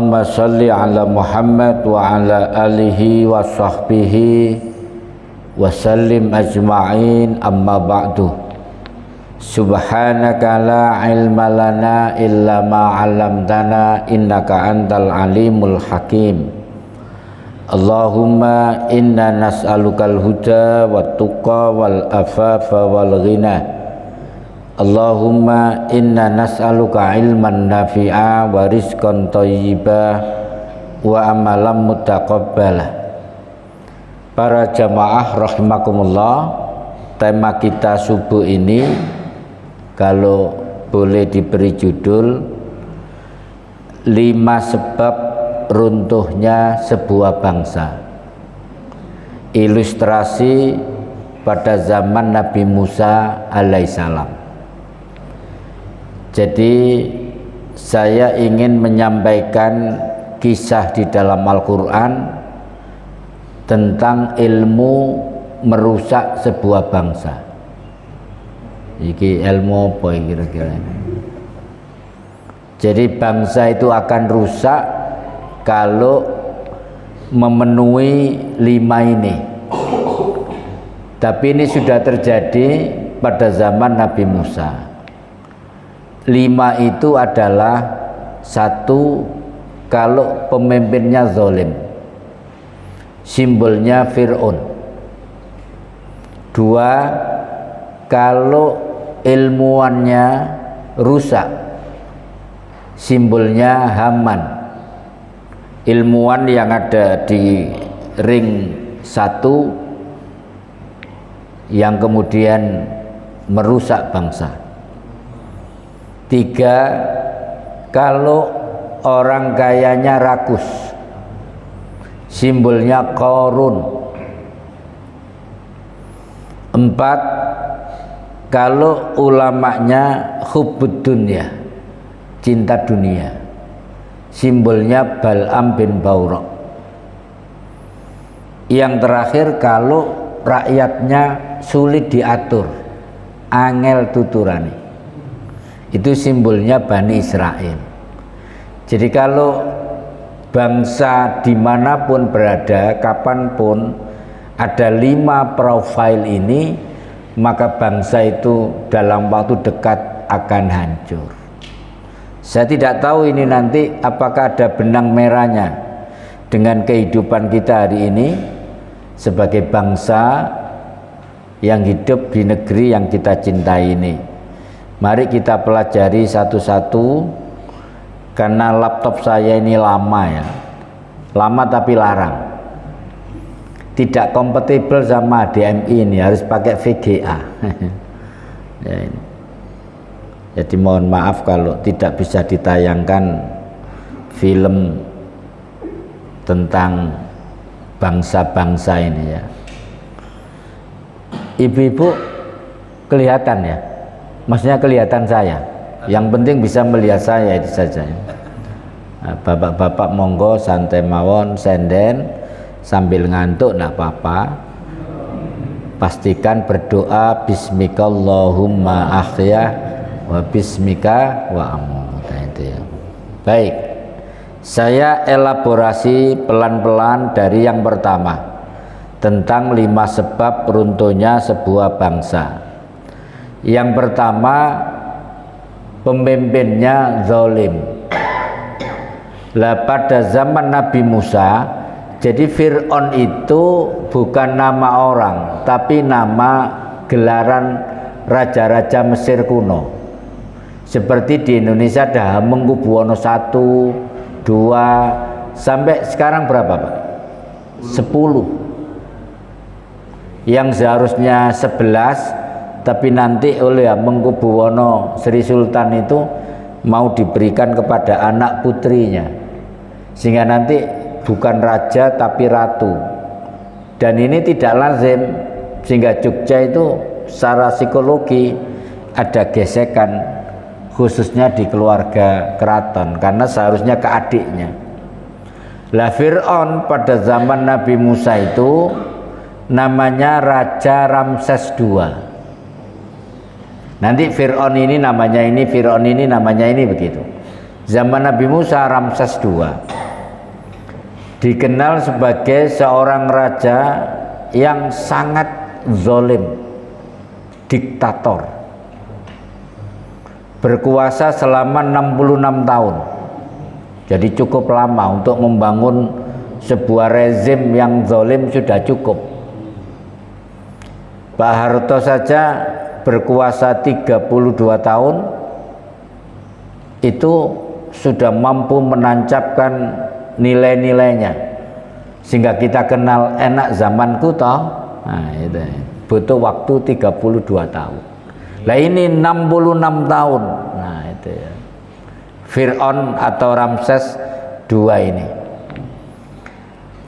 Allahumma salli ala Muhammad wa ala alihi wa sahbihi wa sallim ajma'in, amma ba'du. Subhanaka la ilma lana illa ma 'allamtana innaka antal alimul hakim. Allahumma inna nas'alukal huda wat tuqa wal afafa wal ghina. Allahumma inna nas'aluka ilman nafi'a wa rizqan thayyibah wa amalan mutaqabbalah. Para jamaah rahimakumullah, tema kita subuh ini kalau boleh diberi judul 5 sebab runtuhnya sebuah bangsa. Ilustrasi pada zaman Nabi Musa alaihissalam. Jadi saya ingin menyampaikan kisah di dalam Al-Quran tentang ilmu merusak sebuah bangsa. Iki ilmu apa kira-kira? Jadi bangsa itu akan rusak kalau memenuhi 5 ini. Tapi ini sudah terjadi pada zaman Nabi Musa. 5 itu adalah: 1, kalau pemimpinnya zalim, simbolnya Fir'aun. 2, kalau ilmuannya rusak, simbolnya Haman. Ilmuwan yang ada di ring 1 yang kemudian merusak bangsa. 3, kalau orang kayanya rakus, simbolnya Qarun. 4, kalau ulamanya hubbud dunya, cinta dunia, simbolnya Bal'am bin Ba'urah. Yang terakhir, kalau rakyatnya sulit diatur, angel tuturani, itu simbolnya Bani Israel. Jadi kalau bangsa dimanapun berada, kapanpun ada 5 profil ini, maka bangsa itu dalam waktu dekat akan hancur. Saya tidak tahu ini nanti apakah ada benang merahnya dengan kehidupan kita hari ini sebagai bangsa yang hidup di negeri yang kita cintai ini. Mari kita pelajari satu-satu, karena laptop saya ini lama ya, lama tapi larang, tidak kompatibel sama HDMI ini, harus pakai VGA. Ya, ini. Jadi mohon maaf kalau tidak bisa ditayangkan film tentang bangsa-bangsa ini ya. Ibu-ibu kelihatan ya? Maksudnya kelihatan saya, yang penting bisa melihat saya itu saja. Nah, bapak-bapak monggo santai mawon, senden sambil ngantuk enggak apa-apa. Pastikan berdoa bismikallahumma ahya wa bismika wa amut. Itu ya. Baik, saya elaborasi pelan-pelan dari yang pertama tentang 5 sebab runtuhnya sebuah bangsa. Yang pertama, pemimpinnya zalim. Lah pada zaman Nabi Musa, jadi Fir'aun itu bukan nama orang, tapi nama gelaran raja-raja Mesir kuno. Seperti di Indonesia ada Hamengkubuwono I, 2, sampai sekarang berapa Pak? 10. Yang seharusnya 11, tapi nanti oleh Hamengkubuwono Sri Sultan itu mau diberikan kepada anak putrinya, sehingga nanti bukan raja tapi ratu. Dan ini tidak lazim, sehingga Jogja itu secara psikologi ada gesekan, khususnya di keluarga keraton, karena seharusnya ke adiknya. Lah Fir'aun pada zaman Nabi Musa itu namanya Raja Ramses II. Nanti Fir'aun ini namanya ini, Fir'aun ini namanya ini, begitu. Zaman Nabi Musa, Ramses II dikenal sebagai seorang raja yang sangat zalim, diktator, berkuasa selama 66 tahun. Jadi cukup lama untuk membangun sebuah rezim yang zalim, sudah cukup. Pak Harto saja berkuasa 32 tahun itu sudah mampu menancapkan nilai-nilainya sehingga kita kenal enak zamanku toh. Nah, itu butuh waktu 32 tahun. Lah ini 66 tahun. Nah, itu ya. Fir'aun atau Ramses II ini.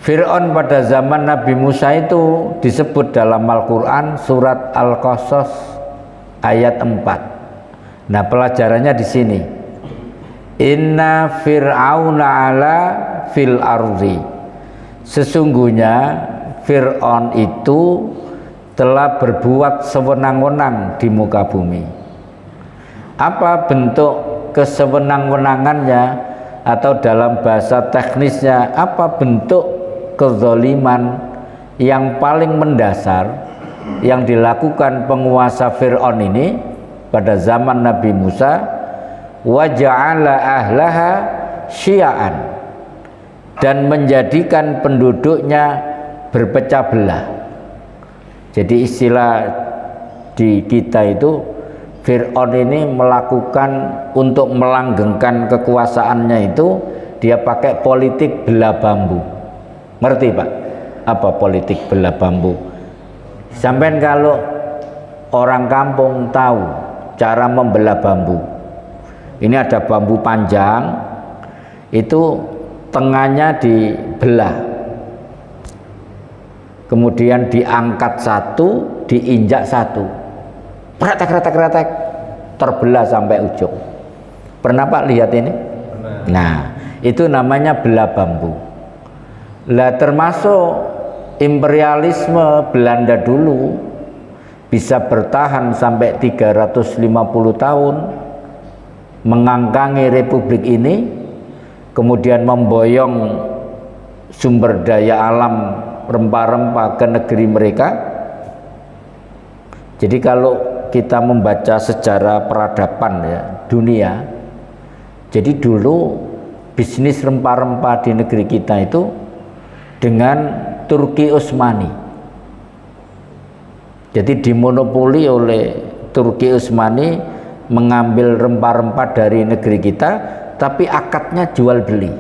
Fir'aun pada zaman Nabi Musa itu disebut dalam Al-Quran surat Al-Qasas ayat 4. Nah, pelajarannya di sini. Inna fir'auna ala fil ardi. Sesungguhnya Fir'aun itu telah berbuat sewenang-wenang di muka bumi. Apa bentuk kesewenang-wenangannya, atau dalam bahasa teknisnya apa bentuk kezaliman yang paling mendasar yang dilakukan penguasa Fir'aun ini pada zaman Nabi Musa? Wa ja'ala ahlaha syia'an, dan menjadikan penduduknya berpecah belah. Jadi istilah di kita itu, Fir'aun ini melakukan untuk melanggengkan kekuasaannya itu, dia pakai politik belah bambu. Ngerti Pak? Apa politik belah bambu? Sampai kalau orang kampung tahu cara membelah bambu, ini ada bambu panjang, itu tengahnya dibelah, kemudian diangkat satu, diinjak satu, kretek, terbelah sampai ujung. Pernah Pak lihat ini? Pernah. Nah, itu namanya belah bambu. Lah termasuk imperialisme Belanda dulu bisa bertahan sampai 350 tahun, mengangkangi republik ini, kemudian memboyong sumber daya alam rempah-rempah ke negeri mereka. Jadi kalau kita membaca sejarah peradaban ya, dunia, jadi dulu bisnis rempah-rempah di negeri kita itu dengan Turki Utsmani. Jadi dimonopoli oleh Turki Utsmani, mengambil rempah-rempah dari negeri kita, tapi akadnya jual beli.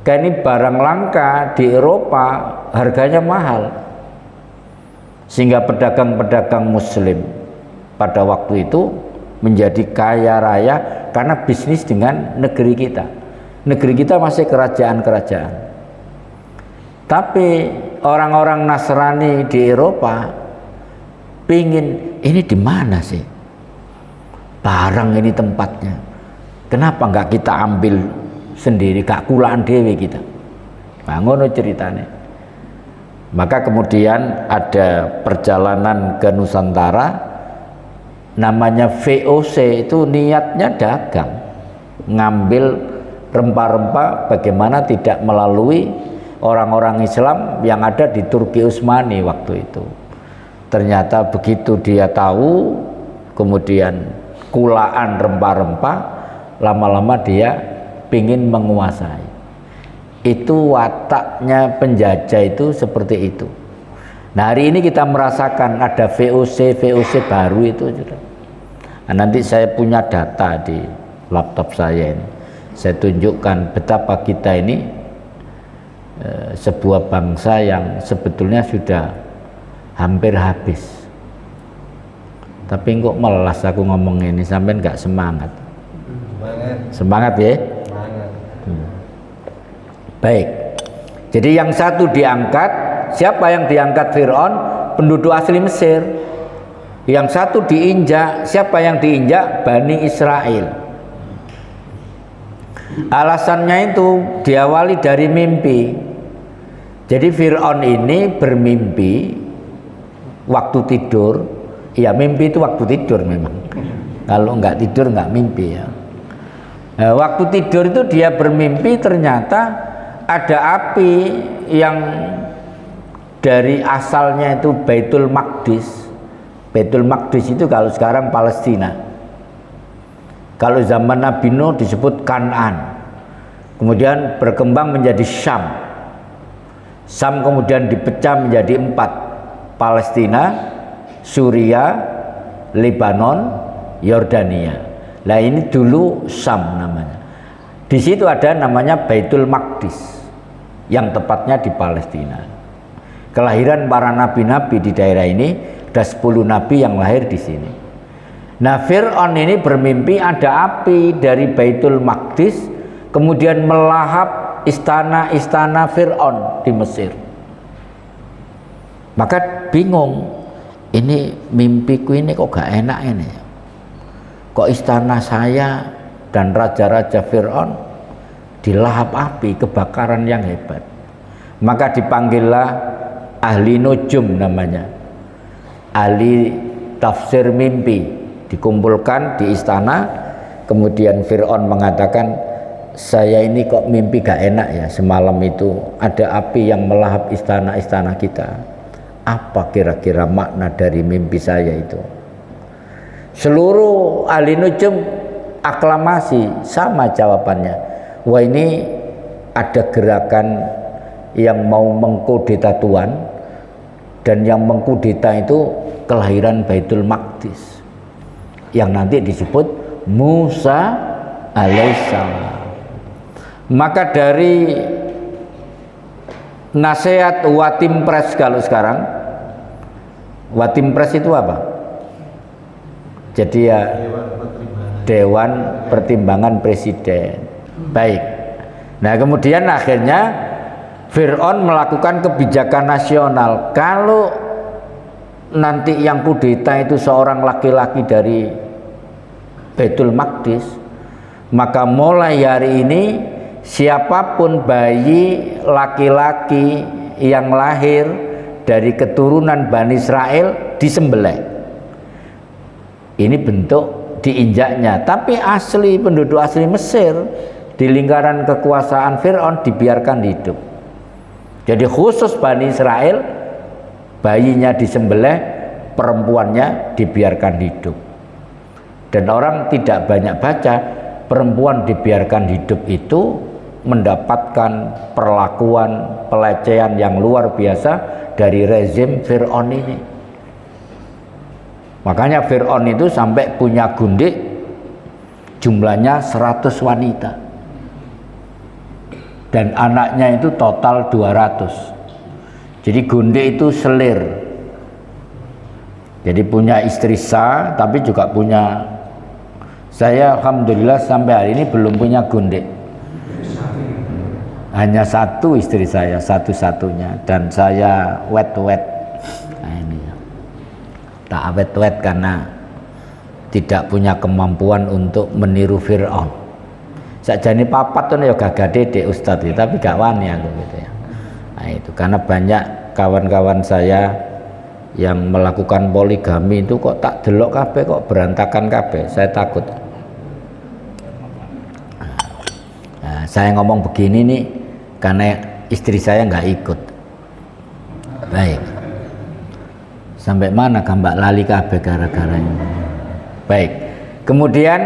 Kayak ini barang langka di Eropa, harganya mahal, sehingga pedagang-pedagang Muslim pada waktu itu menjadi kaya raya karena bisnis dengan negeri kita. Negeri kita masih kerajaan-kerajaan, tapi orang-orang Nasrani di Eropa pingin, ini di mana sih barang ini tempatnya, kenapa nggak kita ambil sendiri, gak kulaan dewe kita. Nah, ngono ceritanya. Maka kemudian ada perjalanan ke Nusantara, namanya VOC, itu niatnya dagang, ngambil rempah-rempah bagaimana tidak melalui orang-orang Islam yang ada di Turki Utsmani waktu itu. Ternyata begitu dia tahu, kemudian kulaan rempah-rempah, lama-lama dia pingin menguasai. Itu wataknya penjajah itu seperti itu. Nah, hari ini kita merasakan ada VOC baru itu. Nah, nanti saya punya data di laptop saya ini, saya tunjukkan betapa kita ini sebuah bangsa yang sebetulnya sudah hampir habis. Tapi kok melas aku ngomong ini, sampai nggak semangat. Semangat ya. Baik. Jadi yang satu diangkat, siapa yang diangkat? Fir'aun, penduduk asli Mesir. Yang satu diinjak, siapa yang diinjak? Bani Israel. Alasannya itu diawali dari mimpi. Jadi Fir'aun ini bermimpi waktu tidur. Ya, mimpi itu waktu tidur memang. Kalau nggak tidur nggak mimpi ya. Nah, waktu tidur itu dia bermimpi ternyata ada api yang dari asalnya itu Baitul Maqdis. Baitul Maqdis itu kalau sekarang Palestina. Kalau zaman Nabi Nuh disebut Kan'an. Kemudian berkembang menjadi Syam. Syam kemudian dipecah menjadi 4. Palestina, Suriah, Lebanon, Yordania. Nah ini dulu Syam namanya. Di situ ada namanya Baitul Maqdis, yang tepatnya di Palestina. Kelahiran para nabi-nabi di daerah ini, ada 10 nabi yang lahir di sini. Nah, Fir'aun ini bermimpi ada api dari Baitul Maqdis kemudian melahap istana-istana Fir'aun di Mesir. Maka bingung, ini mimpiku ini kok gak enak ini. Kok istana saya dan raja-raja Fir'aun dilahap api, kebakaran yang hebat. Maka dipanggillah ahli nujum namanya, ahli tafsir mimpi, dikumpulkan di istana. Kemudian Fir'aun mengatakan, saya ini kok mimpi gak enak ya, semalam itu ada api yang melahap istana-istana kita. Apa kira-kira makna dari mimpi saya itu? Seluruh ahli nujum aklamasi, sama jawabannya. Wah, ini ada gerakan yang mau mengkudeta Tuhan, dan yang mengkudeta itu kelahiran Baitul Maqdis yang nanti disebut Musa alaihissalam. Maka dari nasihat Watim Press, kalau sekarang Watim Press itu apa? Jadi ya Dewan Pertimbangan Presiden. Baik. Nah, kemudian akhirnya Fir'aun melakukan kebijakan nasional. Kalau nanti yang kudeta itu seorang laki-laki dari Baitul Maqdis, maka mulai hari ini siapapun bayi laki-laki yang lahir dari keturunan Bani Israel disembelih. Ini bentuk diinjaknya. Tapi asli, penduduk asli Mesir di lingkaran kekuasaan Fir'aun dibiarkan hidup. Jadi khusus Bani Israel, bayinya disembelih, perempuannya dibiarkan hidup. Dan orang tidak banyak baca, perempuan dibiarkan hidup itu mendapatkan perlakuan pelecehan yang luar biasa dari rezim Fir'aun ini. Makanya Fir'aun itu sampai punya gundik jumlahnya 100 wanita, dan anaknya itu total 200. Jadi gundik itu selir. Jadi punya istri sah, tapi juga punya. Saya alhamdulillah sampai hari ini belum punya gundik. Hanya satu istri saya, satu-satunya, dan saya wet-wet. Nah, ini tak wet-wet karena tidak punya kemampuan untuk meniru Fir'aun. Sakjane papat tuh ya gagah dedek Ustadz, tapi gak wani aku gitu ya. Nah, itu karena banyak kawan-kawan saya yang melakukan poligami itu kok tak delok kabeh, kok berantakan kabeh. Saya takut. Nah, saya ngomong begini nih karena istri saya nggak ikut. Baik. Sampai mana gambak lali kabeh gara-garanya. Baik. Kemudian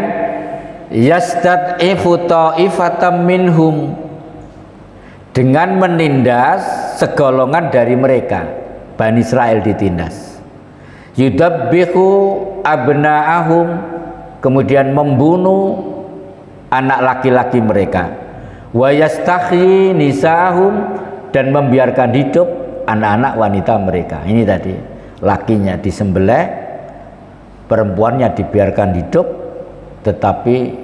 yastad'ifu ta'ifatam minhum, dengan menindas segolongan dari mereka. Bani Israel ditindas. Yudabbihu abna'ahum, kemudian membunuh anak laki-laki mereka. Wa yastahyi nisa'ahum, dan membiarkan hidup anak-anak wanita mereka. Ini tadi, lakinya disembelih, perempuannya dibiarkan hidup, tetapi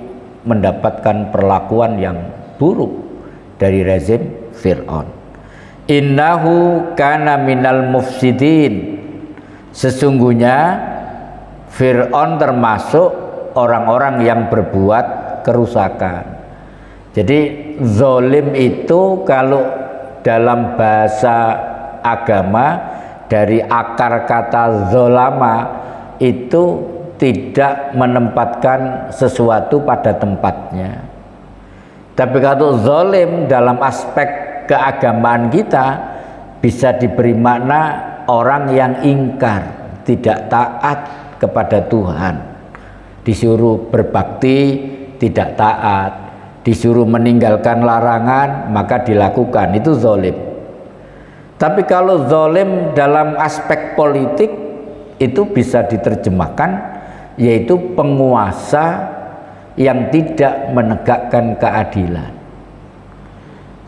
mendapatkan perlakuan yang buruk dari rezim Fir'aun. Innahu kana minal mufsidin, sesungguhnya Fir'aun termasuk orang-orang yang berbuat kerusakan. Jadi zolim itu kalau dalam bahasa agama dari akar kata zolama itu tidak menempatkan sesuatu pada tempatnya. Tapi kalau zalim dalam aspek keagamaan kita bisa diberi makna orang yang ingkar, tidak taat kepada Tuhan, disuruh berbakti tidak taat, disuruh meninggalkan larangan maka dilakukan, itu zalim. Tapi kalau zalim dalam aspek politik itu bisa diterjemahkan yaitu penguasa yang tidak menegakkan keadilan,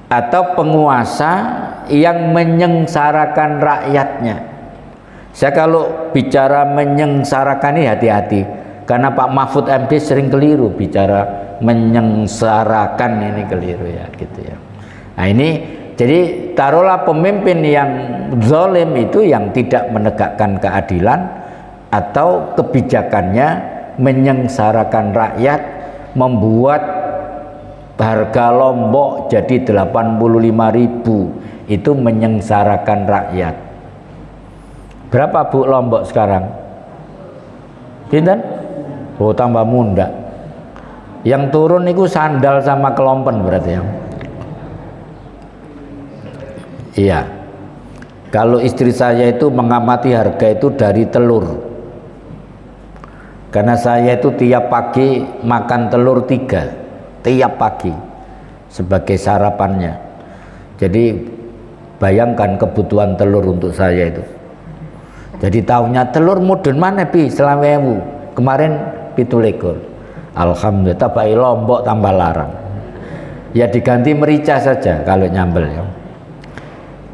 atau penguasa yang menyengsarakan rakyatnya. Saya kalau bicara menyengsarakan ini hati-hati, karena Pak Mahfud MD sering keliru bicara menyengsarakan, ini keliru ya gitu ya. Nah ini jadi taruhlah pemimpin yang zalim itu yang tidak menegakkan keadilan atau kebijakannya menyengsarakan rakyat, membuat harga Lombok jadi 85.000, itu menyengsarakan rakyat. Berapa Bu Lombok sekarang? Pinten? Oh tambah munda. Yang turun itu sandal sama kelompen berarti ya. Iya. Kalau istri saya itu mengamati harga itu dari telur. Karena saya itu tiap pagi makan telur 3 tiap pagi sebagai sarapannya. Jadi bayangkan kebutuhan telur untuk saya itu. Jadi tahunya telur mudun mana pi selama kemarin 17. Alhamdulillah tabai Lombok tambah larang. Ya diganti merica saja kalau nyambel ya.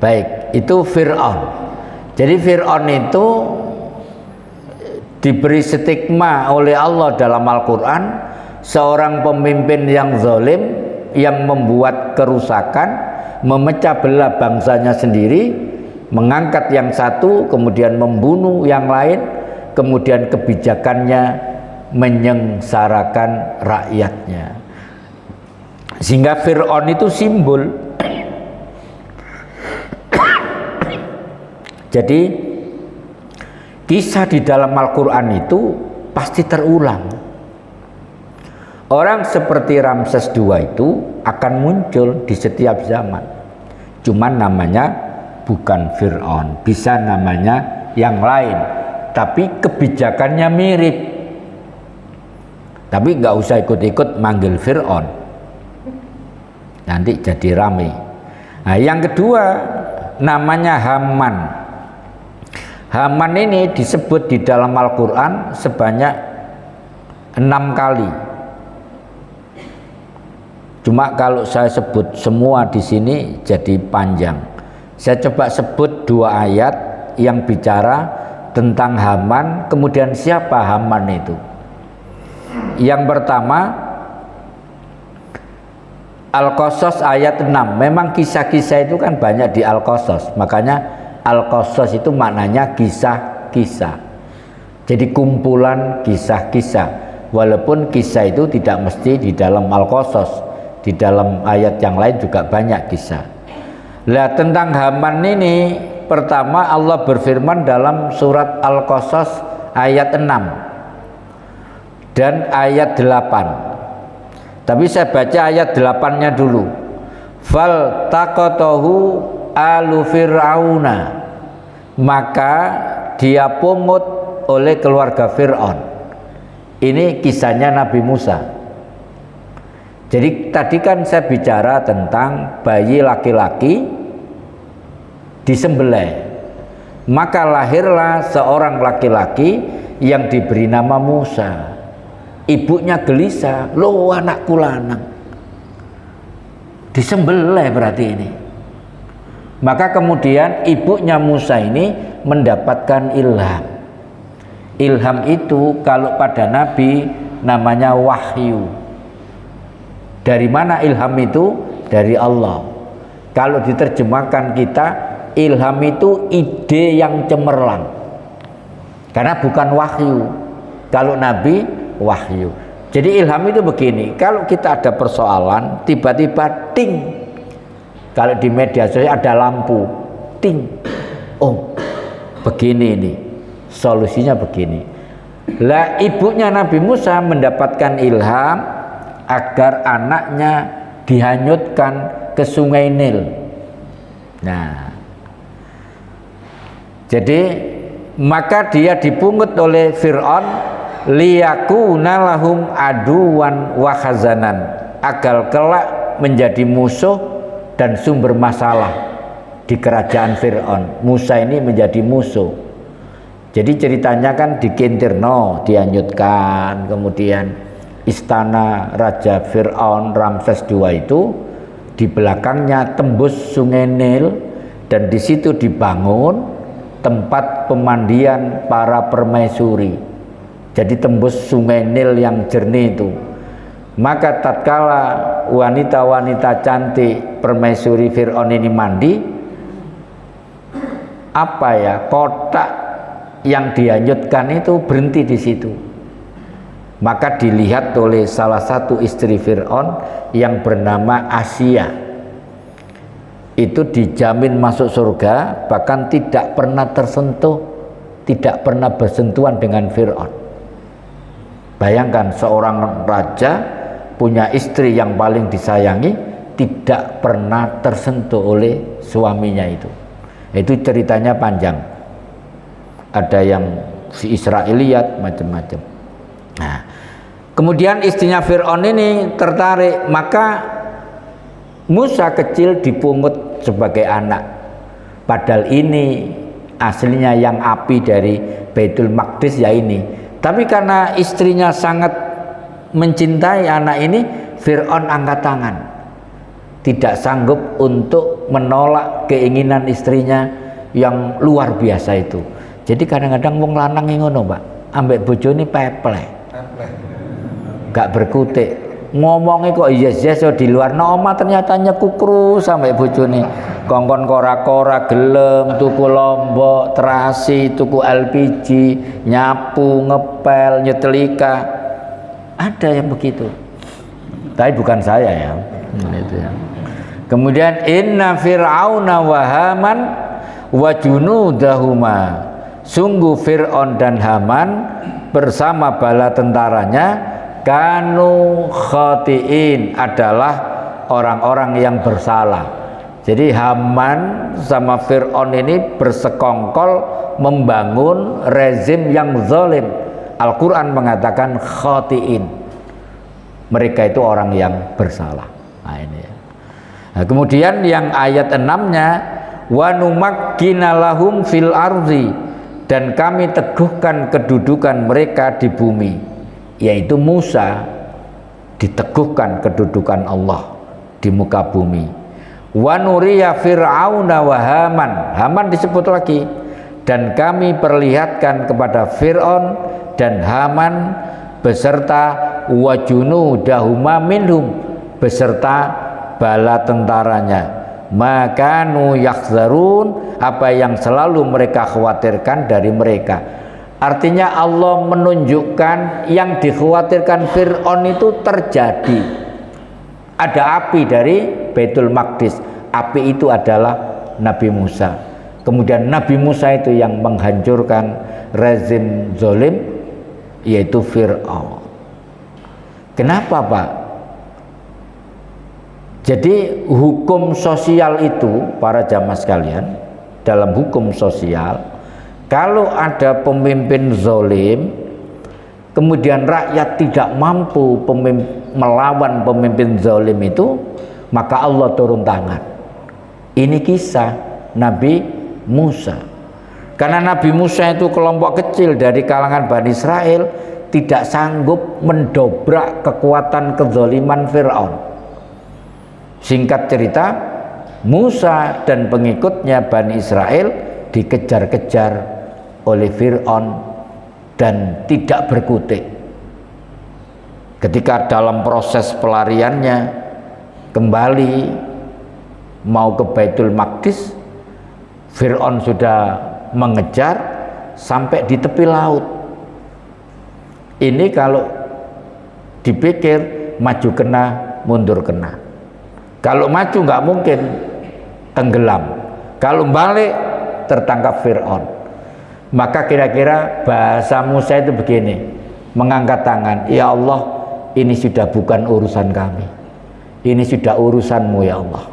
Baik, itu Fir'aun. Jadi Fir'aun itu diberi stigma oleh Allah dalam Al-Quran, seorang pemimpin yang zalim, yang membuat kerusakan, memecah belah bangsanya sendiri, mengangkat yang satu, kemudian membunuh yang lain, kemudian kebijakannya menyengsarakan rakyatnya. Sehingga Fir'aun itu simbol. Jadi kisah di dalam Al-Quran itu pasti terulang. Orang seperti Ramses II itu akan muncul di setiap zaman. Cuman namanya bukan Fir'aun, bisa namanya yang lain, tapi kebijakannya mirip. Tapi nggak usah ikut-ikut manggil Fir'aun, nanti jadi rame. Nah yang kedua namanya Haman. Haman ini disebut di dalam Al-Quran sebanyak 6 kali. Cuma kalau saya sebut semua di sini jadi panjang. Saya coba sebut 2 ayat yang bicara tentang Haman, kemudian siapa Haman itu. Yang pertama Al-Qasas ayat 6. Memang kisah-kisah itu kan banyak di Al-Qasas, makanya Al-Qasas itu maknanya kisah-kisah. Jadi kumpulan kisah-kisah. Walaupun kisah itu tidak mesti di dalam Al-Qasas, di dalam ayat yang lain juga banyak kisah. Lah tentang Haman ini, pertama Allah berfirman dalam surat Al-Qasas ayat 6 dan ayat 8. Tapi saya baca ayat 8-nya dulu. Fal taqatahu alu fir'auna, maka dia pungut oleh keluarga Fir'aun. Ini kisahnya Nabi Musa. Jadi tadi kan saya bicara tentang bayi laki-laki disembelih, maka lahirlah seorang laki-laki yang diberi nama Musa. Ibunya gelisah, loh anakku lanang disembelih berarti ini. Maka kemudian ibunya Musa ini mendapatkan ilham. Ilham itu kalau pada Nabi namanya wahyu. Dari mana ilham itu? Dari Allah. Kalau diterjemahkan kita, ilham itu ide yang cemerlang. Karena bukan wahyu. Kalau Nabi wahyu. Jadi ilham itu begini, kalau kita ada persoalan tiba-tiba ting, kalau di media sosial ada lampu ting, oh begini ini solusinya begini. Lah ibunya Nabi Musa mendapatkan ilham agar anaknya dihanyutkan ke sungai Nil. Nah, jadi maka dia dipungut oleh Fir'aun liyakuna lahum aduwan wa khazanan, agar kelak menjadi musuh dan sumber masalah di kerajaan Fir'aun. Musa ini menjadi musuh. Jadi ceritanya kan di Kintirno dihanyutkan, kemudian istana Raja Fir'aun Ramses II itu di belakangnya tembus sungai Nil, dan di situ dibangun tempat pemandian para permaisuri. Jadi tembus sungai Nil yang jernih itu. Maka tatkala wanita-wanita cantik permaisuri Fir'aun ini mandi, kotak yang dihanyutkan itu berhenti di situ. Maka dilihat oleh salah satu istri Fir'aun yang bernama Asia. Itu dijamin masuk surga, bahkan tidak pernah tersentuh, tidak pernah bersentuhan dengan Fir'aun. Bayangkan seorang raja punya istri yang paling disayangi, tidak pernah tersentuh oleh suaminya itu. Itu ceritanya panjang. Ada yang si Israiliyat macam-macam. Nah, kemudian istrinya Fir'aun ini tertarik, maka Musa kecil dipungut sebagai anak. Padahal ini aslinya yang api dari Baitul Maqdis ya ini. Tapi karena istrinya sangat mencintai anak ini, Fir'aun angkat tangan. Tidak sanggup untuk menolak keinginan istrinya yang luar biasa itu. Jadi kadang-kadang wong lanang ngono, Pak, ambek bojone peplek. Gak berkutik. Ngomongnya kok yes di luar, nah oma ternyata nyekukru sampai bojone. Kongkon kora-kora gelem, tuku lombok, terasi, tuku LPG, nyapu, ngepel, nyetelika. Ada yang begitu. Tapi bukan saya ya. Itu ya. Kemudian inna fir'auna wa haman wa junudahuma, sungguh Fir'aun dan Haman bersama bala tentaranya kanu khati'in, adalah orang-orang yang bersalah. Jadi Haman sama Fir'aun ini bersekongkol membangun rezim yang zalim. Al-Quran mengatakan khati'in, mereka itu orang yang bersalah. Nah ini ya. Nah, kemudian yang ayat 6-nya wa numakkina lahum fil ardi, dan kami teguhkan kedudukan mereka di bumi, yaitu Musa diteguhkan kedudukan Allah di muka bumi. Wa nuriya fir'auna wa haman, Haman disebut lagi, dan kami perlihatkan kepada Fir'aun dan Haman beserta wa junudahuma minhum, beserta bala tentaranya, makanu yakhzarun, apa yang selalu mereka khawatirkan dari mereka. Artinya Allah menunjukkan yang dikhawatirkan Fir'aun itu terjadi. Ada api dari Baitul Maqdis, api itu adalah Nabi Musa. Kemudian Nabi Musa itu yang menghancurkan rezim zalim, yaitu Fir'aun. Kenapa, Pak? Jadi hukum sosial itu, para jamaah sekalian, dalam hukum sosial, kalau ada pemimpin zalim, kemudian rakyat tidak mampu melawan pemimpin zalim itu, maka Allah turun tangan. Ini kisah Nabi Musa. Karena Nabi Musa itu kelompok kecil dari kalangan Bani Israel, tidak sanggup mendobrak kekuatan kezaliman Fir'aun. Singkat cerita, Musa dan pengikutnya Bani Israel dikejar-kejar oleh Fir'aun dan tidak berkutik. Ketika dalam proses pelariannya kembali mau ke Baitul Maqdis, Fir'aun sudah mengejar sampai di tepi laut. Ini kalau dipikir maju kena, mundur kena. Kalau maju nggak mungkin tenggelam, kalau balik tertangkap Fir'aun. Maka kira-kira bahasa Musa itu begini, mengangkat tangan, ya Allah, ini sudah bukan urusan kami, ini sudah urusanmu ya Allah.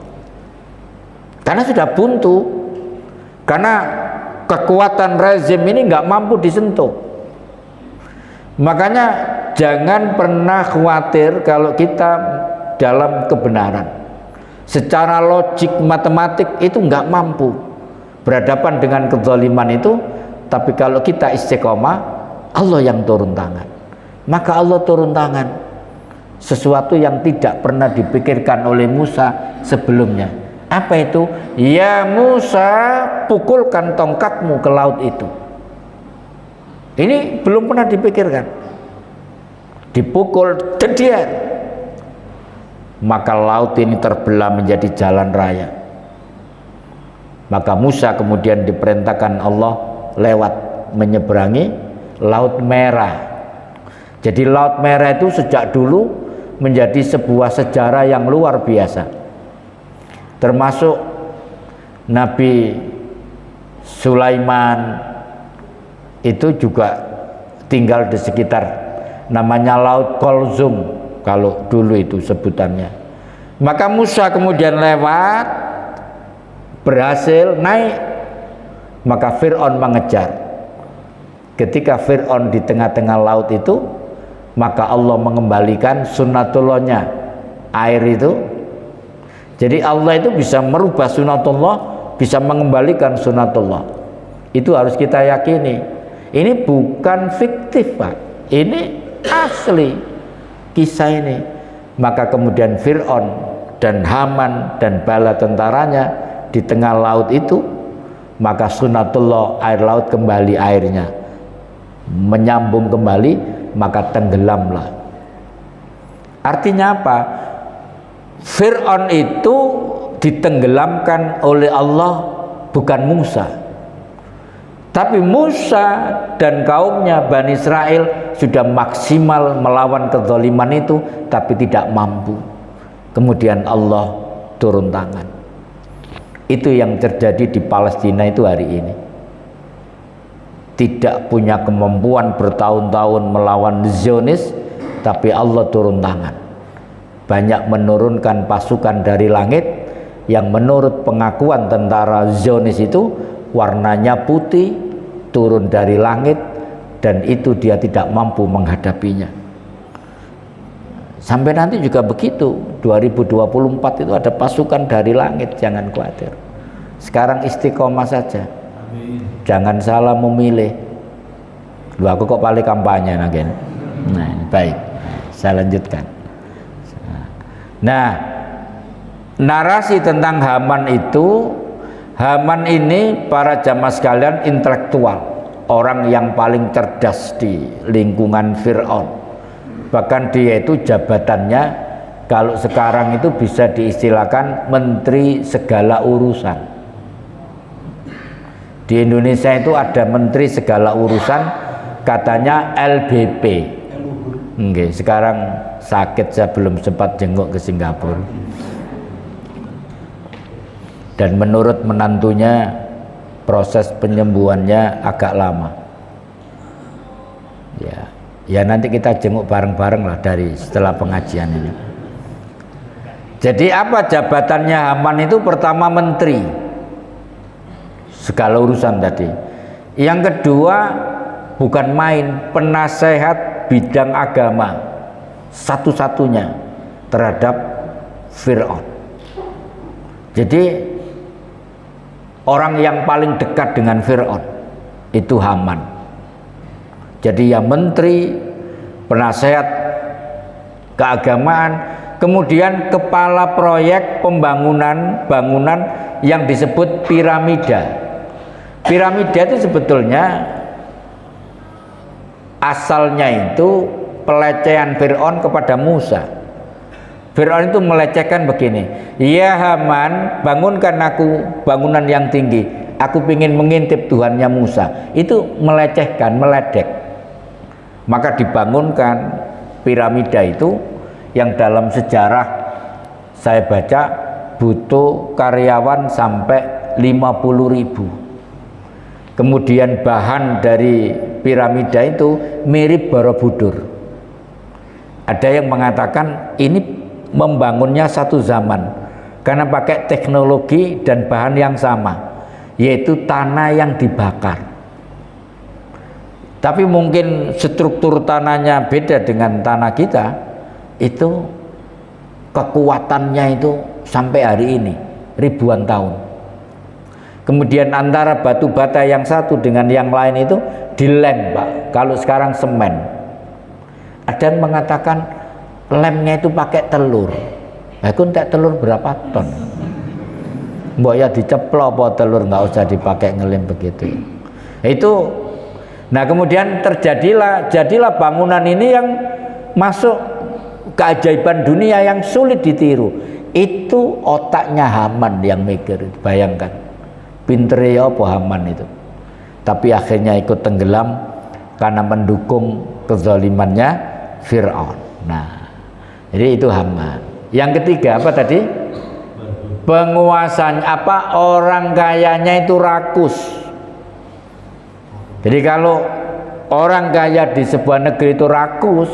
Karena sudah buntu, karena kekuatan rezim ini nggak mampu disentuh. Makanya jangan pernah khawatir kalau kita dalam kebenaran. Secara logik matematik itu nggak mampu berhadapan dengan kezaliman itu. Tapi kalau kita istiqomah, Allah yang turun tangan. Maka Allah turun tangan, sesuatu yang tidak pernah dipikirkan oleh Musa sebelumnya. Apa itu? Ya Musa, pukulkan tongkatmu ke laut itu. Ini belum pernah dipikirkan. Dipukul, jedian. Maka laut ini terbelah menjadi jalan raya. Maka Musa kemudian diperintahkan Allah lewat menyeberangi Laut Merah. Jadi Laut Merah itu sejak dulu menjadi sebuah sejarah yang luar biasa. Termasuk Nabi Sulaiman itu juga tinggal di sekitar, namanya Laut Kulzum kalau dulu itu sebutannya. Maka Musa kemudian lewat, berhasil naik, maka Fir'aun mengejar. Ketika Fir'aun di tengah-tengah laut itu, maka Allah mengembalikan sunnatullahnya, air itu. Jadi Allah itu bisa merubah sunatullah, bisa mengembalikan sunatullah. Itu harus kita yakini. Ini bukan fiktif, Pak. Ini asli kisah ini. Maka kemudian Fir'aun dan Haman dan bala tentaranya di tengah laut itu, maka sunatullah, air laut kembali airnya menyambung kembali, maka tenggelamlah. Artinya apa? Fir'aun itu ditenggelamkan oleh Allah, bukan Musa. Tapi Musa dan kaumnya Bani Israel sudah maksimal melawan kezaliman itu, tapi tidak mampu. Kemudian Allah turun tangan. Itu yang terjadi di Palestina itu hari ini. Tidak punya kemampuan bertahun-tahun melawan Zionis, tapi Allah turun tangan. Banyak menurunkan pasukan dari langit yang menurut pengakuan tentara Zionis itu warnanya putih, turun dari langit, dan itu dia tidak mampu menghadapinya. Sampai nanti juga begitu. 2024 itu ada pasukan dari langit, jangan khawatir. Sekarang istiqomah saja. Jangan salah memilih. Lu aku kok paling kampanye nah, baik. Saya lanjutkan. Nah, narasi tentang Haman itu, Haman ini para jamaah sekalian intelektual, orang yang paling cerdas di lingkungan Fir'aun. Bahkan dia itu jabatannya kalau sekarang itu bisa diistilahkan menteri segala urusan. Di Indonesia itu ada menteri segala urusan, katanya LBP. Oke, sekarang sakit, saya belum sempat jenguk ke Singapura. Dan menurut menantunya proses penyembuhannya agak lama. Ya nanti kita jenguk bareng-bareng lah dari setelah pengajian ini. Jadi apa jabatannya Haman itu? Pertama menteri segala urusan tadi. Yang kedua bukan main, penasehat bidang agama satu-satunya terhadap Fir'aun. Jadi orang yang paling dekat dengan Fir'aun itu Haman. Jadi ya menteri, penasehat keagamaan, kemudian kepala proyek bangunan yang disebut piramida. Piramida itu sebetulnya asalnya itu pelecehan Fir'aun kepada Musa. Fir'aun itu melecehkan begini, ya Haman, bangunkan aku bangunan yang tinggi, aku ingin mengintip Tuhannya Musa. Itu melecehkan, meledek. Maka dibangunkan piramida itu, yang dalam sejarah saya baca butuh karyawan sampai 50.000. Kemudian bahan dari piramida itu mirip Borobudur. Ada yang mengatakan ini membangunnya satu zaman karena pakai teknologi dan bahan yang sama, yaitu tanah yang dibakar. Tapi mungkin struktur tanahnya beda dengan tanah kita, itu kekuatannya itu sampai hari ini ribuan tahun. Kemudian antara batu bata yang satu dengan yang lain itu dilem, Pak. Kalau sekarang semen. Ada yang mengatakan lemnya itu pakai telur. Aku entek telur berapa ton? Mbok ya diceplok apa telur, nggak usah dipakai ngelem begitu. Itu. Nah, kemudian jadilah bangunan ini yang masuk keajaiban dunia yang sulit ditiru. Itu otaknya Haman yang mikir. Bayangkan, pinternya apa Haman itu. Tapi akhirnya ikut tenggelam karena mendukung kezalimannya Fir'aun. Nah, jadi itu Haman. Yang ketiga apa tadi? Penguasanya apa? Orang kayanya itu rakus. Jadi kalau orang kaya di sebuah negeri itu rakus,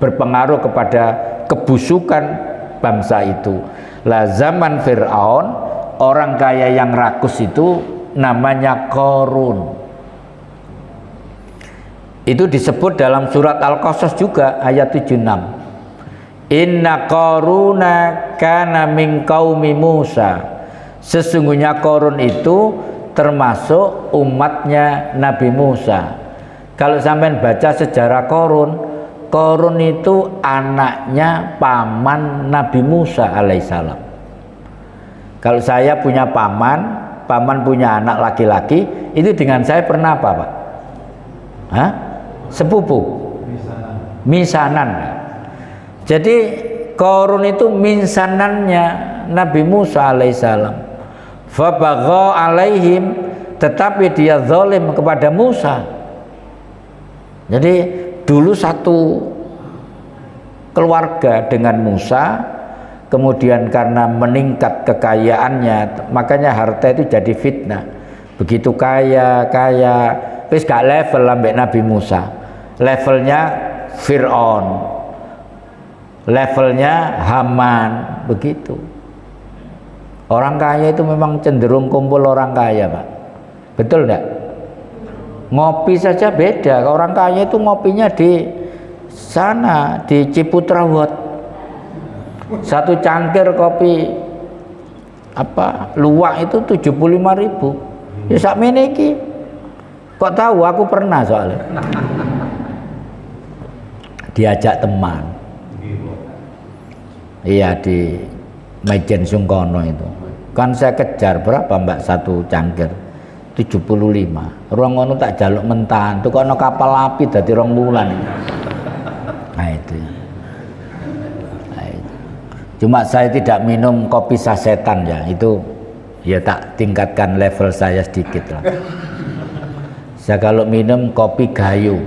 berpengaruh kepada kebusukan bangsa itu. Lah zaman Fir'aun, orang kaya yang rakus itu namanya Qarun. Itu disebut dalam surat Al-Qasas juga ayat 76. Inna Qaruna kana min qaumi Musa. Sesungguhnya Qarun itu termasuk umatnya Nabi Musa. Kalau sampean baca sejarah Qarun itu anaknya paman Nabi Musa alaihissalam. Kalau saya punya paman punya anak laki-laki, itu dengan saya pernah apa, Pak? Hah? Sepupu? Misanan. Jadi Qarun itu minsanannya Nabi Musa alaihissalam. Fabagha alaihim, tetapi dia zalim kepada Musa. Jadi dulu satu keluarga dengan Musa, kemudian karena meningkat kekayaannya, makanya harta itu jadi fitnah. Begitu kaya, wis gak level ambek Nabi Musa. Levelnya Fir'aun, levelnya Haman, begitu. Orang kaya itu memang cenderung kumpul orang kaya, Pak. Betul enggak? Ngopi saja beda. Orang kaya itu ngopinya di sana, di Ciputra World. Satu cangkir kopi luwak itu 75.000. Ya sak meniki. Kok tahu? Aku pernah soalnya. Diajak teman. Iya, di Majen Sungkono itu. Kan saya kejar berapa, Mbak, satu cangkir? 75. Ruang ngono tak jaluk mentahan. Tuh kono kapal api dadi 2 bulan. Nah itu. Cuma saya tidak minum kopi sasetan ya. Itu ya tak tingkatkan level saya sedikit lah. Saya kalau minum kopi gayo.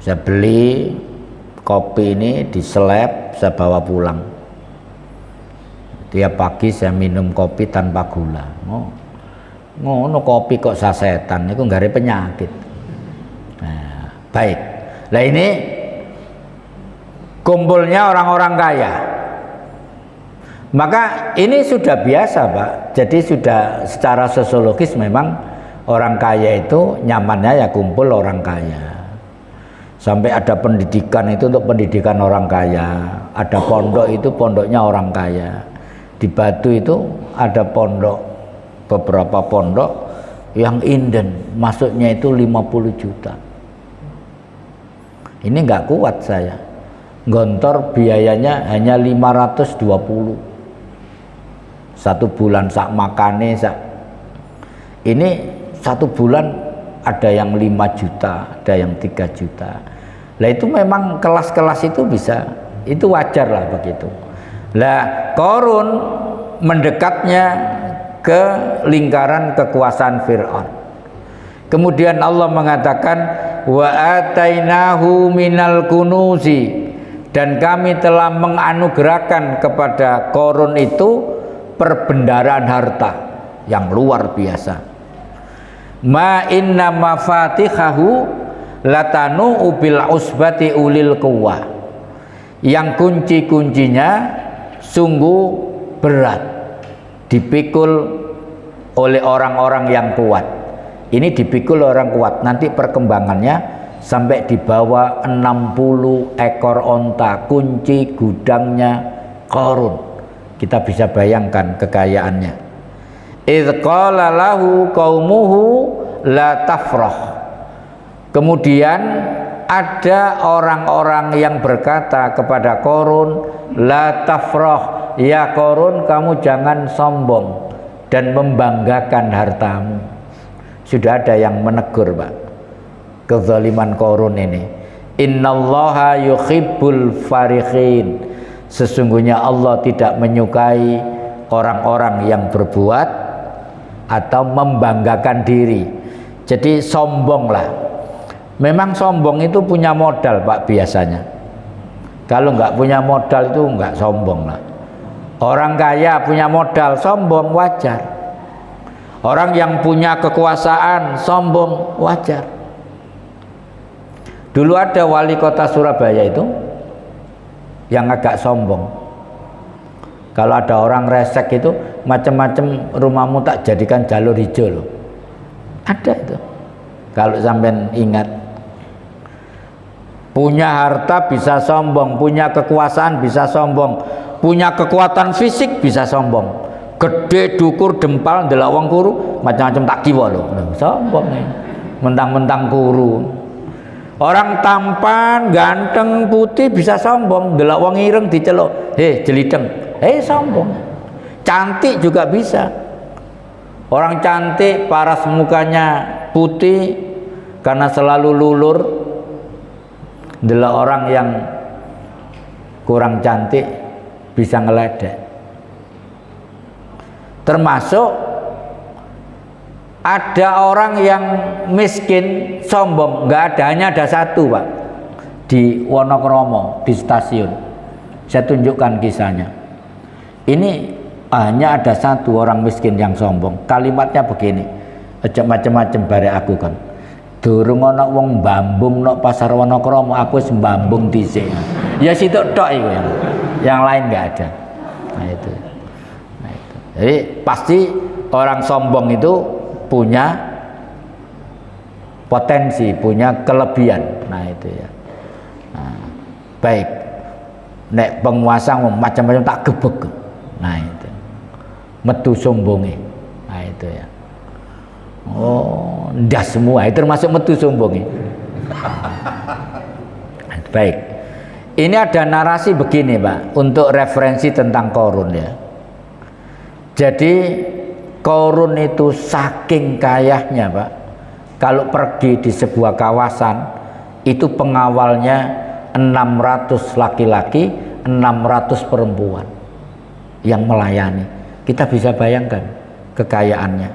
Saya beli kopi ini diseleb, saya bawa pulang. Tiap pagi saya minum kopi tanpa gula. Ngono kopi kok sasetan, itu nggak ada penyakit. Nah, baik. Nah ini kumpulnya orang-orang kaya. Maka ini sudah biasa, Pak. Jadi sudah secara sosiologis memang orang kaya itu nyamannya ya kumpul orang kaya. Sampai ada pendidikan itu untuk pendidikan orang kaya. Ada pondok itu pondoknya orang kaya. Di Batu itu ada pondok, beberapa pondok yang inden, masuknya itu 50 juta. Ini nggak kuat saya. Gontor biayanya hanya 520. Satu bulan sak makane sak. Ini satu bulan ada yang 5 juta, ada yang 3 juta. Lah itu memang kelas-kelas itu bisa, itu wajar lah begitu. Lah Qarun mendekatnya ke lingkaran kekuasaan Fir'aun. Kemudian Allah mengatakan wa atainahu minal kunuzi, dan kami telah menganugerahkan kepada Qarun itu perbendaharaan harta yang luar biasa. Ma inna mafatihahu latanu bil usbati ulil quwwah. yang kunci-kuncinya sungguh berat, dipikul oleh orang-orang yang kuat. Ini dipikul orang kuat, nanti perkembangannya sampai dibawa 60 ekor onta, kunci gudangnya Qarun. Kita bisa bayangkan kekayaannya. Idz qala lahu qaumuhu la tafrah. Kemudian ada orang-orang yang berkata kepada Qarun, la tafrah, ya Qarun, kamu jangan sombong dan membanggakan hartamu. Sudah ada yang menegur, Pak, kezaliman Qarun ini. Innallaha yuhibbul farihin. Sesungguhnya Allah tidak menyukai orang-orang yang berbuat atau membanggakan diri. Jadi sombonglah. Memang sombong itu punya modal, Pak, biasanya. Kalau nggak punya modal itu nggak sombong lah. Orang kaya punya modal, sombong wajar. Orang yang punya kekuasaan sombong wajar. Dulu ada wali kota Surabaya itu yang agak sombong. Kalau ada orang resek itu macam-macam, rumahmu tak jadikan jalur hijau loh. Ada itu. Kalau sampean ingat, punya harta bisa sombong, punya kekuasaan bisa sombong, punya kekuatan fisik bisa sombong. Gede dukur dempal ndelok wong kuru macam-macam tak kiwa loh. Sombong nih. Mentang-mentang kuru. Orang tampan, ganteng, putih bisa sombong, ndelok wong ireng diceluk, "Heh, jeliteng." Sombong. Cantik juga bisa. Orang cantik, paras mukanya putih karena selalu lulur, ndelok orang yang kurang cantik bisa ngeledek. Termasuk ada orang yang miskin sombong, nggak ada, hanya ada satu, Pak, di Wonokromo di stasiun. Saya tunjukkan kisahnya. Ini hanya ada satu orang miskin yang sombong. Kalimatnya begini, aja macam-macam bare aku kan. Durung ana wong mbambung nok pasar Wonokromo, aku wis mbambung dhisik. Ya situ tok iku yang lain nggak ada. Nah itu. Jadi pasti orang sombong itu punya potensi, punya kelebihan. Nah itu ya. Nah, baik. Nek penguasa macam-macam tak gebek. Nah itu. Metu sombonge. Nah itu ya. Oh, ndas semua. Itu termasuk metu sombonge. Baik. Ini ada narasi begini, Pak, untuk referensi tentang Qarun ya. Jadi Qarun itu saking kayahnya, Pak, kalau pergi di sebuah kawasan itu pengawalnya 600 laki-laki, 600 perempuan yang melayani. Kita bisa bayangkan kekayaannya.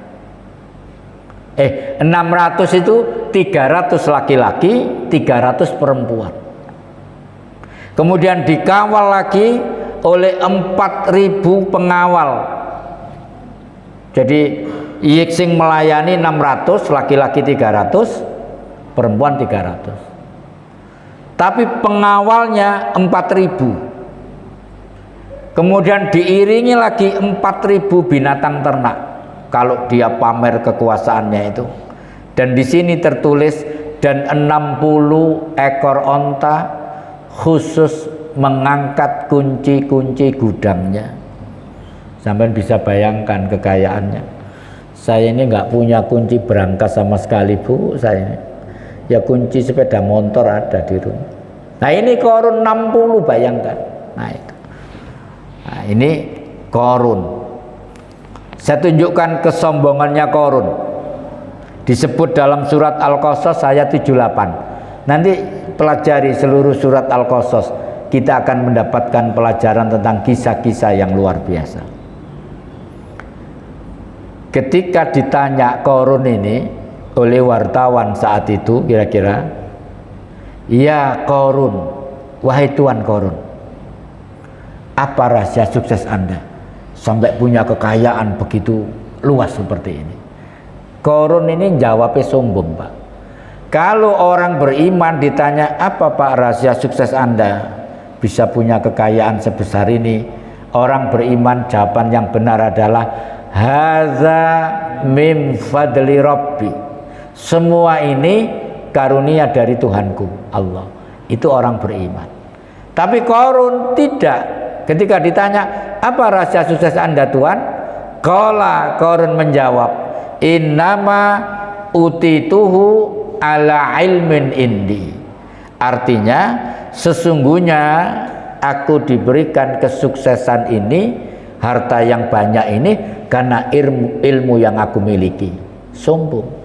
600 itu 300 laki-laki, 300 perempuan. Kemudian dikawal lagi oleh 4.000 pengawal. Jadi sing melayani 600, laki-laki 300, perempuan 300. Tapi pengawalnya 4.000. Kemudian diiringi lagi 4.000 binatang ternak kalau dia pamer kekuasaannya itu. Dan di sini tertulis dan 60 ekor onta khusus mengangkat kunci-kunci gudangnya. Sampai bisa bayangkan kekayaannya. Saya ini nggak punya kunci berangkas sama sekali, Bu. Saya ini ya kunci sepeda motor ada di rumah. Nah ini Qarun 60, bayangkan. Nah itu. Nah ini Qarun. Saya tunjukkan kesombongannya Qarun. Disebut dalam surat Al-Qasas ayat 78. Nanti pelajari seluruh surat Al-Qasas. Kita akan mendapatkan pelajaran tentang kisah-kisah yang luar biasa. Ketika ditanya Qarun ini oleh wartawan saat itu, kira-kira, ya Qarun, wahai Tuan Qarun, apa rahasia sukses Anda sampai punya kekayaan begitu luas seperti ini? Qarun ini jawabnya sombong, Pak. Kalau orang beriman ditanya, apa Pak rahasia sukses Anda bisa punya kekayaan sebesar ini? Orang beriman, jawaban yang benar adalah haza min fadli rabbi. Semua ini karunia dari Tuhanku Allah. Itu orang beriman. Tapi Qarun tidak. Ketika ditanya, apa rahasia sukses Anda Tuhan? Qala, Qarun menjawab, innama utituhu ala ilmin indi. Artinya sesungguhnya aku diberikan kesuksesan ini, harta yang banyak ini karena ilmu yang aku miliki. Sombong.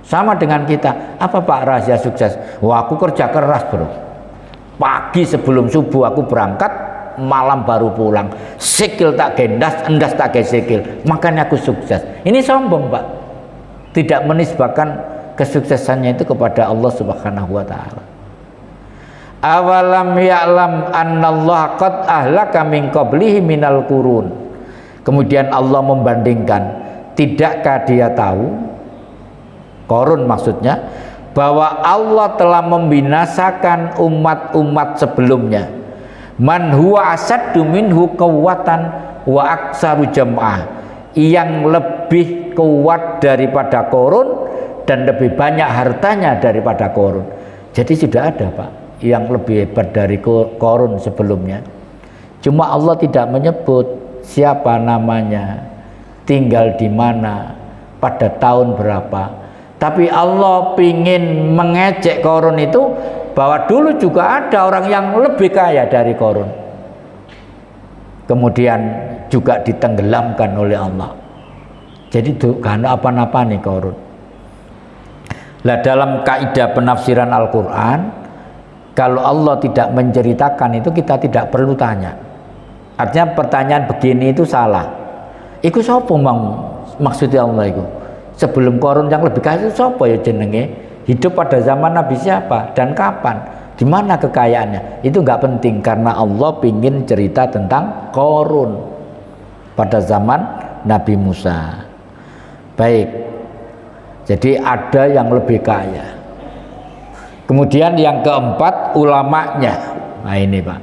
Sama dengan kita. Apa Pak rahasia sukses? Wah, aku kerja keras bro. Pagi sebelum subuh aku berangkat, malam baru pulang. Sikil tak gendas, endas tak gesikil. Makanya aku sukses. Ini sombong Pak. Tidak menisbahkan kesuksesannya itu kepada Allah Subhanahu wa taala. Awalam ya'lam annallaha qad ahlaka min qablihi minal qurun. Kemudian Allah membandingkan, tidakkah dia tahu, Qarun maksudnya, bahwa Allah telah membinasakan umat-umat sebelumnya, man huwa asaddu minhu quwwatan wa aksaru jam'ah, yang lebih kuat daripada Qarun dan lebih banyak hartanya daripada Qarun. Jadi sudah ada Pak yang lebih hebat dari Qarun sebelumnya. Cuma Allah tidak menyebut siapa namanya, tinggal di mana, pada tahun berapa. Tapi Allah ingin mengejek Qarun itu, bahwa dulu juga ada orang yang lebih kaya dari Qarun. Kemudian juga ditenggelamkan oleh Allah. Jadi karena apa-apa nih Qarun. Lah dalam kaidah penafsiran Al-Quran, kalau Allah tidak menceritakan itu kita tidak perlu tanya. Artinya pertanyaan begini itu salah. Iku sapa maksudnya Allah itu? Sebelum Qarun yang lebih kaya itu sapa ya jenenge? Hidup pada zaman Nabi siapa dan kapan? Di mana kekayaannya? Itu nggak penting karena Allah ingin cerita tentang Qarun pada zaman Nabi Musa. Baik. Jadi ada yang lebih kaya. Kemudian yang keempat ulamanya. Nah ini Pak.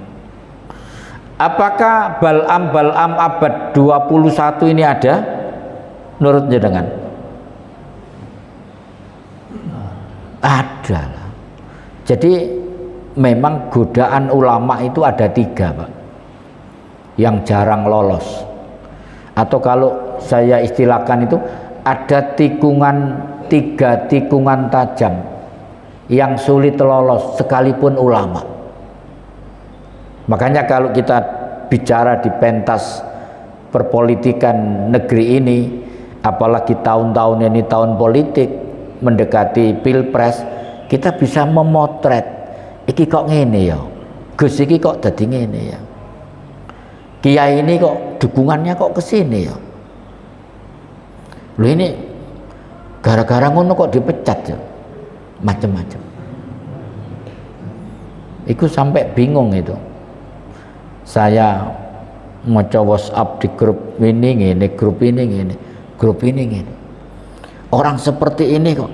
Apakah Bal'am abad 21 ini ada? Menurut jenengan? Ada lah. Jadi memang godaan ulama itu ada 3 Pak, yang jarang lolos. Atau kalau saya istilahkan itu ada 3 tikungan tajam yang sulit lolos sekalipun ulama. Makanya kalau kita bicara di pentas perpolitikan negeri ini, apalagi tahun-tahun ini tahun politik mendekati pilpres, kita bisa memotret iki kok ngene ya, Gus iki kok dadi ngene ya, kiai ini kok dukungannya kok kesini ya, loh ini gara-gara ngono kok dipecat ya, macam-macam. Iku sampai bingung itu. Saya maca WhatsApp di grup ini ngene, grup ini ngene, grup ini ngene. Orang seperti ini kok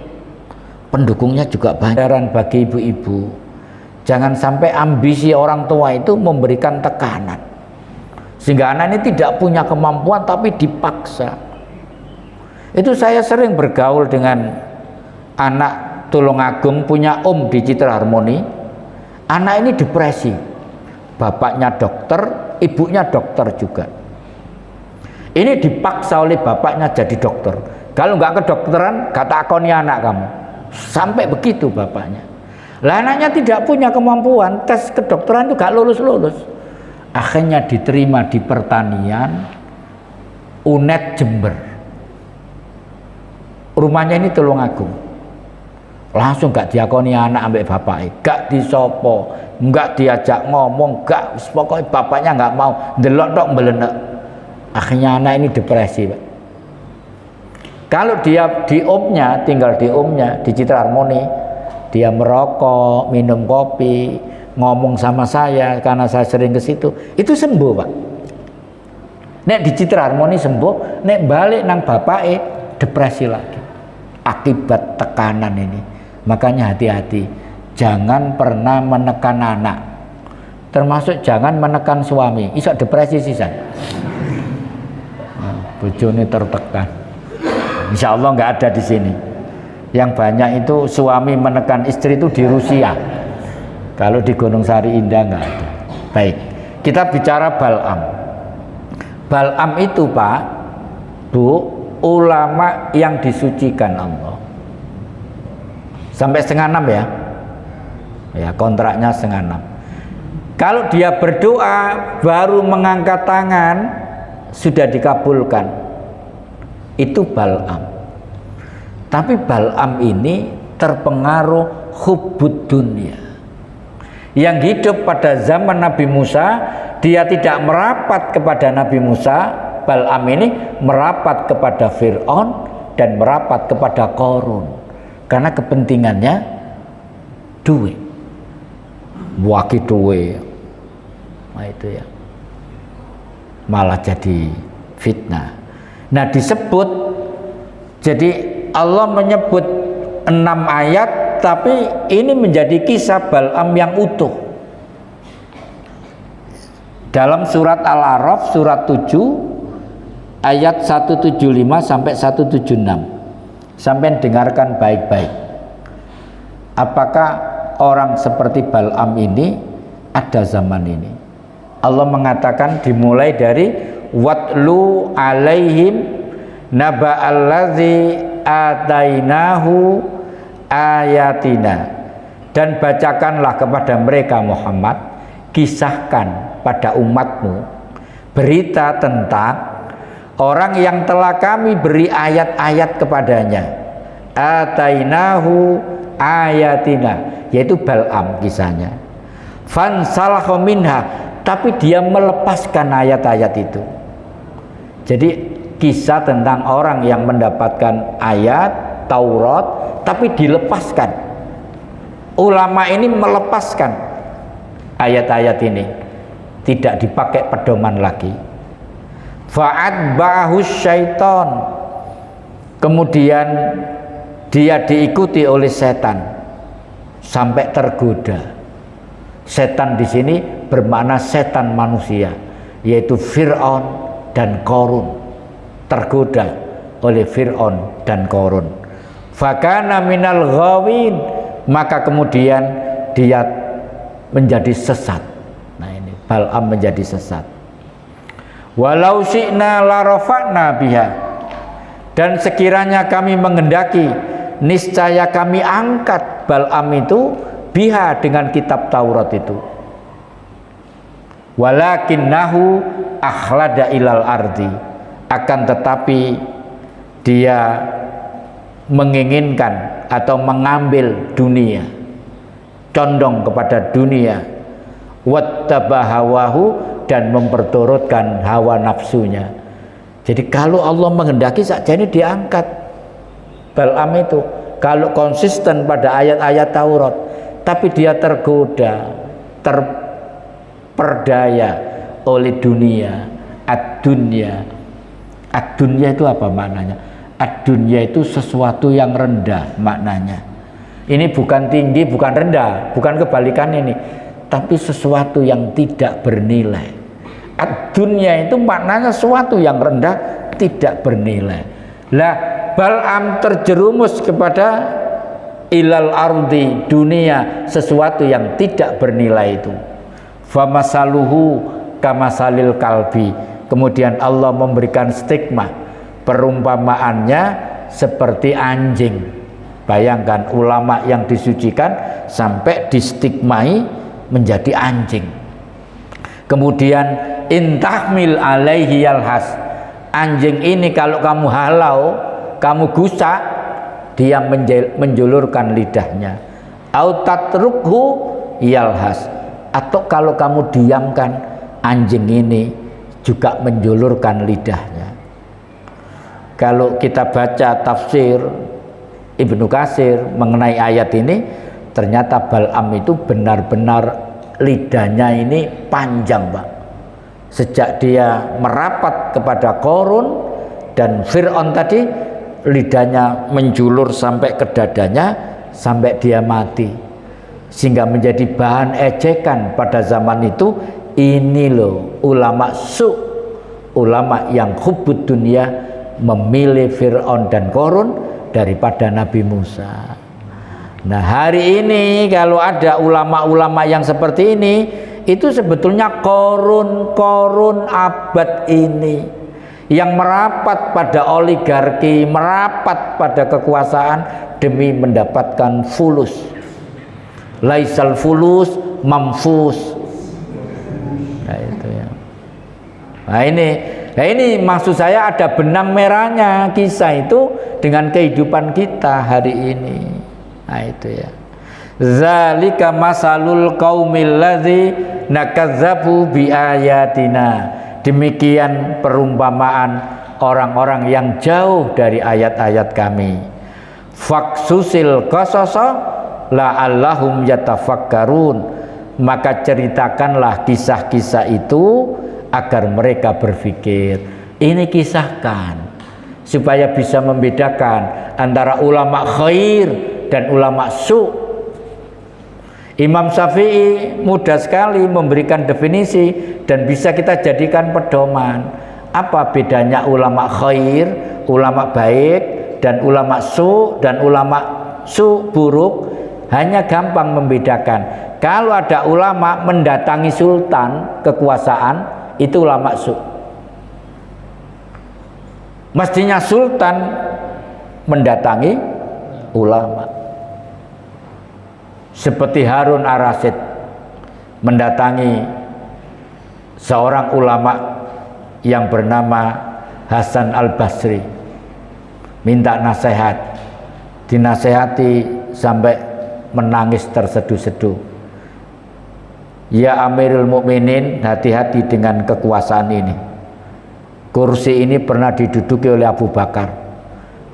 pendukungnya juga banyak. Bagi ibu-ibu, jangan sampai ambisi orang tua itu memberikan tekanan sehingga anak ini tidak punya kemampuan tapi dipaksa. Itu saya sering bergaul dengan anak Tulungagung, punya om di Citra Harmoni. Anak ini depresi, bapaknya dokter, ibunya dokter juga. Ini dipaksa oleh bapaknya jadi dokter. Kalau nggak kedokteran, kata akoni anak kamu. Sampai begitu bapaknya. Lah anaknya tidak punya kemampuan, tes kedokteran itu nggak lulus-lulus. Akhirnya diterima di pertanian UNED Jember. Rumahnya ini Tulungagung. Langsung nggak diakoni anak ambek bapaknya, nggak disopo, nggak diajak ngomong, nggak, pokoknya bapaknya nggak mau, ndelok tok mbelenek. Akhirnya anak ini depresi Pak. Kalau dia di omnya, tinggal di omnya di Citra Harmoni, dia merokok, minum kopi, ngomong sama saya karena saya sering ke situ, itu sembuh Pak. Nek di Citra Harmoni sembuh, nek balik nang bapake depresi lagi akibat tekanan ini. Makanya hati-hati, jangan pernah menekan anak. termasuk jangan menekan suami, iso depresi sisan. Bojone tertekan. Insya Allah nggak ada di sini. Yang banyak itu suami menekan istri itu di Rusia. Kalau di Gunung Sari Indah nggak ada. Baik, kita bicara Bal'am. Bal'am itu Pak, Bu, ulama yang disucikan Allah. Sampai 5:30 ya. Ya, kontraknya 5:30. Kalau dia berdoa baru mengangkat tangan sudah dikabulkan. Itu Bal'am. Tapi Bal'am ini terpengaruh hubbud dunia. Yang hidup pada zaman Nabi Musa, dia tidak merapat kepada Nabi Musa. Bal'am ini merapat kepada Fir'aun dan merapat kepada Qarun. Karena kepentingannya duit. Waki duit. Nah itu ya. Malah jadi fitnah. Nah disebut, jadi Allah menyebut 6 ayat, tapi ini menjadi kisah Bal'am yang utuh. Dalam surat Al-A'raf surat 7 ayat 175 sampai 176. Sampai dengarkan baik-baik. Apakah orang seperti Bal'am ini ada zaman ini? Allah mengatakan dimulai dari watlu alaihim naba'allazi atainahu ayatina, dan bacakanlah kepada mereka Muhammad, kisahkan pada umatmu berita tentang orang yang telah kami beri ayat-ayat kepadanya. Atainahu ayatina, yaitu Bal'am kisahnya. Fansalakha minha, tapi dia melepaskan ayat-ayat itu. Jadi kisah tentang orang yang mendapatkan ayat Taurat tapi dilepaskan. Ulama ini melepaskan ayat-ayat ini, tidak dipakai pedoman lagi. Fa'atba'ahu syaiton, kemudian dia diikuti oleh setan sampai tergoda. Setan di sini bermakna setan manusia, yaitu Fir'aun dan Qarun. Tergoda oleh Fir'aun dan Qarun. Fakana minal ghawin, maka kemudian dia menjadi sesat. Nah ini Bal'am menjadi sesat. Walau syi'na la rafa'na biha, dan sekiranya kami mengendaki, niscaya kami angkat Bal'am itu biha, dengan kitab Taurat itu. Walakinnahu akhlada ilal ardi, akan tetapi dia menginginkan atau mengambil dunia, condong kepada dunia, wattabahawahu, dan memperturutkan hawa nafsunya. Jadi kalau Allah menghendaki saja ini diangkat Bal'am itu, kalau konsisten pada ayat-ayat Taurat, tapi dia tergoda, terperdaya oleh dunia, ad-dunya. Ad-dunya itu apa maknanya? Ad-dunya itu sesuatu yang rendah maknanya. Ini bukan tinggi, bukan rendah, bukan kebalikan ini, tapi sesuatu yang tidak bernilai. Ad-dunya itu maknanya sesuatu yang rendah, tidak bernilai. Lah Bal'am terjerumus kepada ilal ardi, dunia, sesuatu yang tidak bernilai itu. Famasaluhu kamasalil kalbi, kemudian Allah memberikan stigma, perumpamaannya seperti anjing. Bayangkan ulama yang disucikan sampai distigmai menjadi anjing. Kemudian intahmil alaihi yalhas, anjing ini kalau kamu halau, kamu gusak, dia menjulurkan lidahnya. Au tatrukhu yalhas, atau kalau kamu diamkan, anjing ini juga menjulurkan lidahnya. Kalau kita baca tafsir Ibnu Katsir mengenai ayat ini, ternyata Bal'am itu benar-benar lidahnya ini panjang, Pak. Sejak dia merapat kepada Qarun dan Fir'aun tadi, lidahnya menjulur sampai ke dadanya, sampai dia mati. sehingga menjadi bahan ejekan pada zaman itu. Ini loh ulama ulama yang hubbud dunia, memilih Fir'aun dan Qarun daripada Nabi Musa. Nah hari ini kalau ada ulama-ulama yang seperti ini, itu sebetulnya korun abad ini yang merapat pada oligarki, merapat pada kekuasaan demi mendapatkan fulus. Laisal fulus mamfus. Nah itu ya. Nah ini maksud saya ada benang merahnya kisah itu dengan kehidupan kita hari ini. Nah itu ya. Zalika masalul qaumil ladzi nakazzabu biayatina. Demikian perumpamaan orang-orang yang jauh dari ayat-ayat kami. Faksusil qasasa la'allahum yatafakkarun. Maka ceritakanlah kisah-kisah itu agar mereka berpikir. Ini kisahkan supaya bisa membedakan antara ulama khair dan ulama su. Imam Syafi'i mudah sekali memberikan definisi dan bisa kita jadikan pedoman. Apa bedanya ulama khair, ulama baik, dan ulama su dan ulama su buruk? Hanya gampang membedakan. Kalau ada ulama mendatangi sultan kekuasaan, itu ulama su. Mestinya sultan mendatangi ulama. Seperti Harun ar-Rasyid mendatangi seorang ulama yang bernama Hasan al-Basri, minta nasihat, dinasehati sampai menangis terseduh-seduh. Ya Amirul Mukminin, hati-hati dengan kekuasaan ini. Kursi ini pernah diduduki oleh Abu Bakar,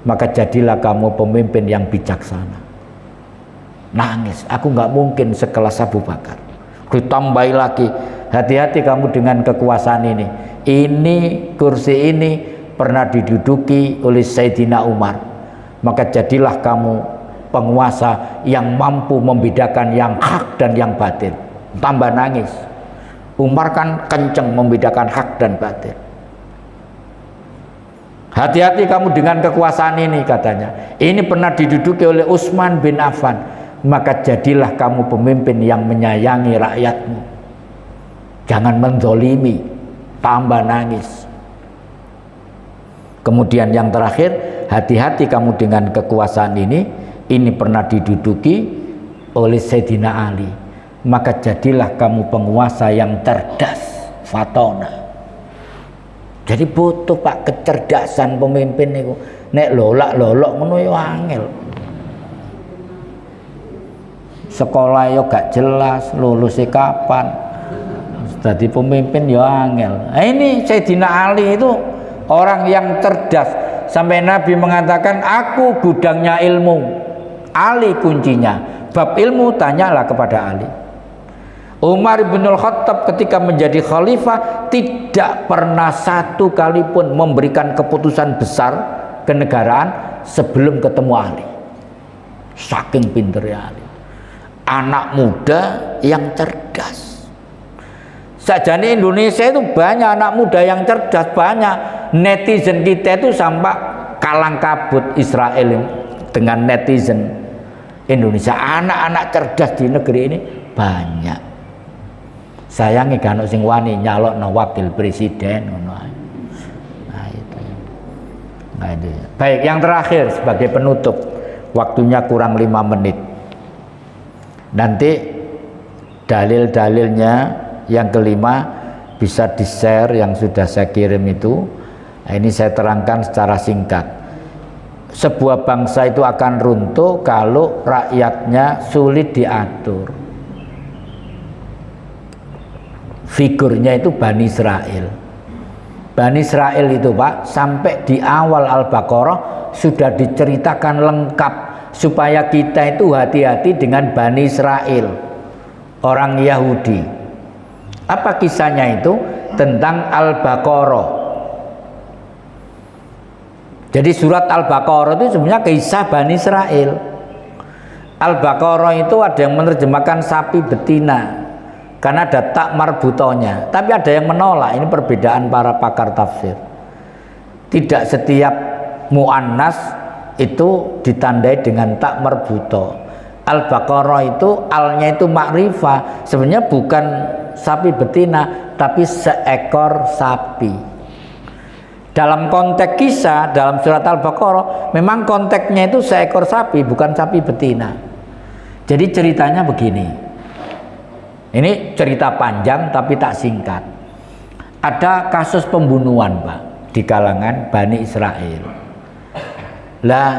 maka jadilah kamu pemimpin yang bijaksana. Nangis, aku nggak mungkin sekelas Abu Bakar. Ditambahi lagi, hati-hati kamu dengan kekuasaan ini. Ini kursi ini pernah diduduki oleh Sayyidina Umar, maka jadilah kamu penguasa yang mampu membedakan yang hak dan yang batil. Tambah nangis. Umar kan kenceng membedakan hak dan batil. Hati-hati kamu dengan kekuasaan ini, katanya. Ini pernah diduduki oleh Utsman bin Affan, maka jadilah kamu pemimpin yang menyayangi rakyatmu. Jangan menzolimi. Tambah nangis. Kemudian yang terakhir, hati-hati kamu dengan kekuasaan ini. Ini pernah diduduki oleh Sayyidina Ali, maka jadilah kamu penguasa yang cerdas, fatona. Jadi butuh Pak kecerdasan pemimpin itu. Nek lolak-lolok ngono yo angel. Sekolah yo gak jelas, lulusnya kapan. Jadi pemimpin yo angel. Nah, ini Sayyidina Ali itu orang yang cerdas, sampai Nabi mengatakan, aku gudangnya ilmu, Ali kuncinya. Bab ilmu tanyalah kepada Ali. Umar bin Khattab ketika menjadi khalifah tidak pernah satu kali pun memberikan keputusan besar kenegaraan sebelum ketemu Ali. Saking pinternya Ali. Anak muda yang cerdas. Sajane Indonesia itu banyak anak muda yang cerdas, banyak. Netizen kita itu sampai kalang kabut Israel dengan netizen Indonesia. Anak-anak cerdas di negeri ini banyak. Sayangnya kan sing wani nyalokno wakil presiden ngono. Nah itu. Nah itu. Baik, yang terakhir sebagai penutup, waktunya kurang 5 menit. Nanti dalil-dalilnya yang kelima bisa di-share yang sudah saya kirim itu. Nah, ini saya terangkan secara singkat. Sebuah bangsa itu akan runtuh kalau rakyatnya sulit diatur. Figurnya itu Bani Israel. Bani Israel itu Pak, sampai di awal Al-Baqarah sudah diceritakan lengkap supaya kita itu hati-hati dengan Bani Israel, orang Yahudi. Apa kisahnya itu? Tentang Al-Baqarah. Jadi surat Al-Baqarah itu sebenarnya kisah Bani Israel. Al-Baqarah itu ada yang menerjemahkan sapi betina karena ada tak marbutonya, tapi ada yang menolak. Ini perbedaan para pakar tafsir. Tidak setiap muannas itu ditandai dengan tak marbuto. Al-Baqarah itu alnya itu makrifah, sebenarnya bukan sapi betina tapi seekor sapi. Dalam konteks kisah dalam surat Al-Baqarah memang konteksnya itu seekor sapi, bukan sapi betina. Jadi ceritanya begini. Ini cerita panjang tapi tak singkat. Ada kasus pembunuhan, Pak, di kalangan Bani Israel. Lah,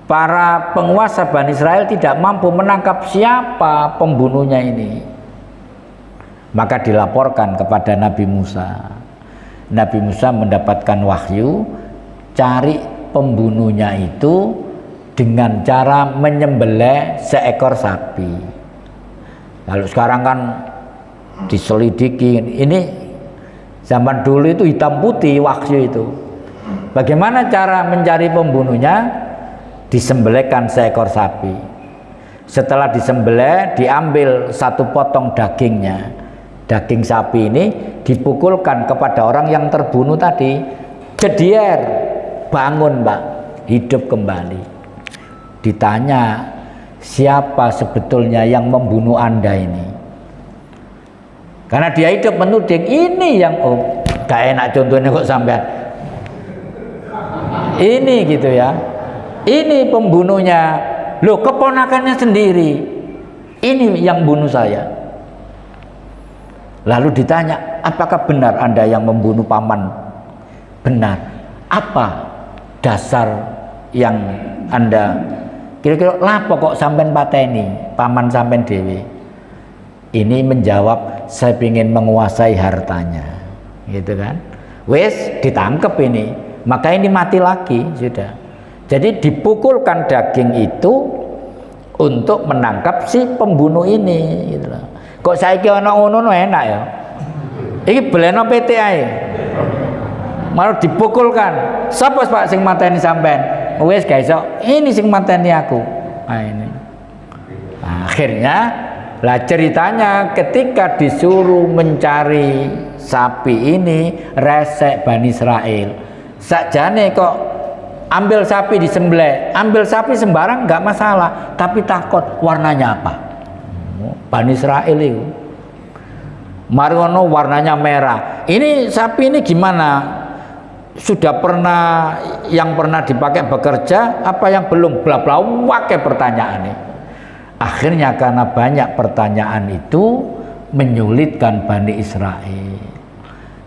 para penguasa Bani Israel tidak mampu menangkap siapa pembunuhnya ini. Maka dilaporkan kepada Nabi Musa. Nabi Musa mendapatkan wahyu, cari pembunuhnya itu dengan cara menyembelih seekor sapi. Kalau sekarang kan diselidiki, ini zaman dulu itu hitam putih wahyu itu. Bagaimana cara mencari pembunuhnya? Disembelihkan seekor sapi. Setelah disembelih, diambil satu potong dagingnya. Daging sapi ini dipukulkan kepada orang yang terbunuh tadi. Jedier, bangun, Pak, hidup kembali. Ditanya, siapa sebetulnya yang membunuh Anda ini? Karena dia hidup menuding, ini yang gak enak contohnya kok sampean. Ini gitu ya. Ini pembunuhnya. Loh, keponakannya sendiri. Ini yang bunuh saya. Lalu ditanya, apakah benar Anda yang membunuh paman? Benar. Apa dasar yang Anda kira-kira lapo kok sampean pateni paman sampean dewe? Ini menjawab, saya ingin menguasai hartanya, gitu kan. Wes ditangkep ini, maka ini mati lagi sudah. Jadi dipukulkan daging itu untuk menangkap si pembunuh ini, gitu loh. Kok saiki ana ngono enak ya? Iki beleno PT ae. Malah dipukulkan. Sapa Pak sing mateni sampean? Wes guys, ini sing mateni aku. Nah ini. Akhirnya lah ceritanya ketika disuruh mencari sapi ini resek Bani Israel. Sakjane kok ambil sapi disembelih, ambil sapi sembarang nggak masalah, tapi takut warnanya apa? Bani Israel itu. Mariono warnanya merah. Ini sapi ini gimana? Sudah pernah yang pernah dipakai bekerja apa yang belum, bla bla wakai pertanyaan ini. Akhirnya karena banyak pertanyaan itu menyulitkan Bani Israel.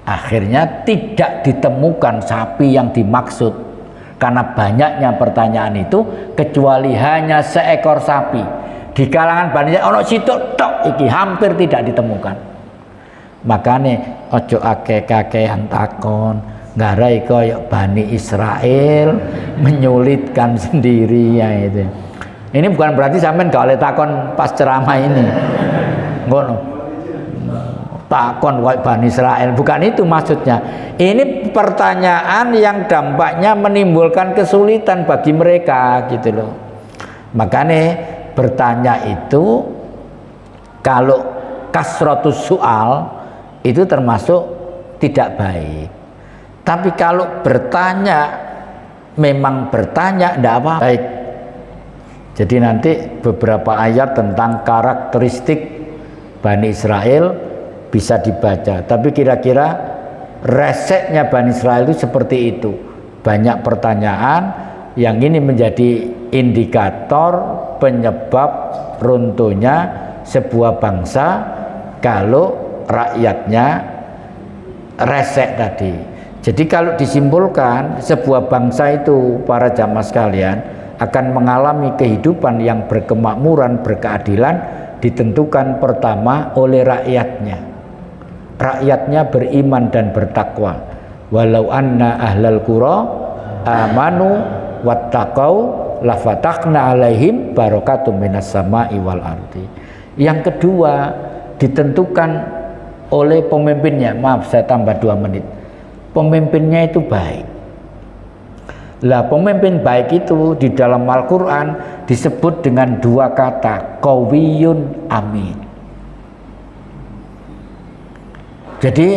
Akhirnya tidak ditemukan sapi yang dimaksud karena banyaknya pertanyaan itu, kecuali hanya seekor sapi di kalangan Bani Israel. Ono sitok tok iki hampir tidak ditemukan. Makanya ojo akeh-akehan takon, ngarai koyok Bani Israel menyulitkan sendiri ya itu. Ini bukan berarti sampean gak oleh takon pas ceramah ini. Ngono. Takon koyok Bani Israel, bukan itu maksudnya. Ini pertanyaan yang dampaknya menimbulkan kesulitan bagi mereka gitu loh. Makanya bertanya itu kalau kasratus soal itu termasuk tidak baik. Tapi kalau bertanya, memang bertanya tidak apa-apa. Baik. Jadi nanti beberapa ayat tentang karakteristik Bani Israel bisa dibaca. Tapi kira-kira reseknya Bani Israel itu seperti itu. Banyak pertanyaan yang ini menjadi indikator penyebab runtuhnya sebuah bangsa kalau rakyatnya resek tadi. Jadi kalau disimpulkan, sebuah bangsa itu para jamaah sekalian akan mengalami kehidupan yang berkemakmuran, berkeadilan ditentukan pertama oleh rakyatnya. Rakyatnya beriman dan bertakwa. Walau anna ahlal qura amanu wattaqau lafatahna alaihim barakatum minas sama'i wal ardi. Yang kedua ditentukan oleh pemimpinnya. Maaf saya tambah 2 menit. Pemimpinnya itu baik. Lah pemimpin baik itu di dalam Al-Quran disebut dengan dua kata, qawiyun amin. Jadi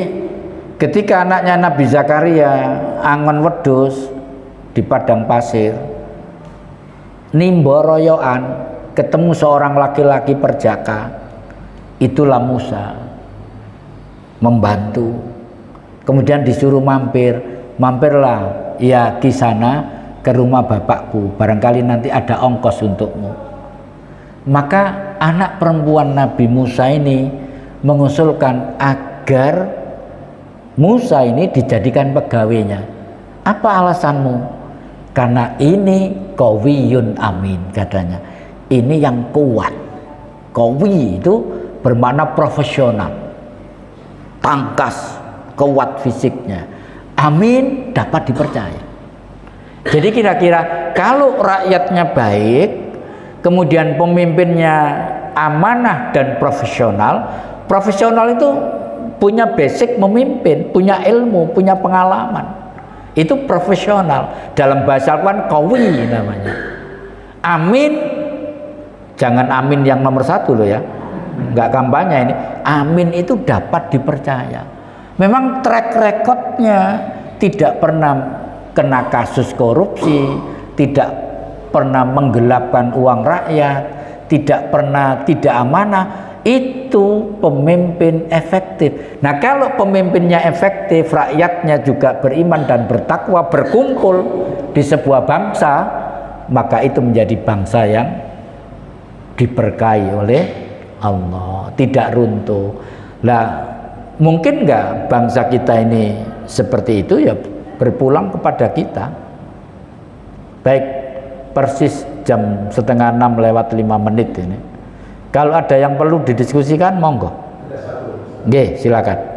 ketika anaknya Nabi Zakaria angon wedhus di padang pasir, nimba royoan, ketemu seorang laki-laki perjaka, itulah Musa membantu. Kemudian disuruh mampirlah ya di sana ke rumah bapakku, barangkali nanti ada ongkos untukmu. Maka anak perempuan Nabi Musa ini mengusulkan agar Musa ini dijadikan pegawainya. Apa alasanmu? Karena ini qawiyun amin, katanya. Ini yang kuat. Qawi itu bermakna profesional, tangkas, kuat fisiknya. Amin, dapat dipercaya. Jadi kira-kira kalau rakyatnya baik, kemudian pemimpinnya amanah dan profesional. Profesional itu punya basic memimpin, punya ilmu, punya pengalaman. Itu profesional. Dalam bahasa Al-Quran qawi namanya. Amin, jangan amin yang nomor satu loh ya, nggak kampanye ini. Amin itu dapat dipercaya. Memang track recordnya tidak pernah kena kasus korupsi, tidak pernah menggelapkan uang rakyat, tidak pernah tidak amanah. Itu pemimpin efektif. Nah kalau pemimpinnya efektif, rakyatnya juga beriman dan bertakwa, berkumpul di sebuah bangsa, maka itu menjadi bangsa yang diberkahi oleh Allah, tidak runtuh. Lah mungkin nggak bangsa kita ini seperti itu? Ya berpulang kepada kita. Baik, persis jam 5:30 ini. Kalau ada yang perlu didiskusikan, monggo. Nggih, silakan.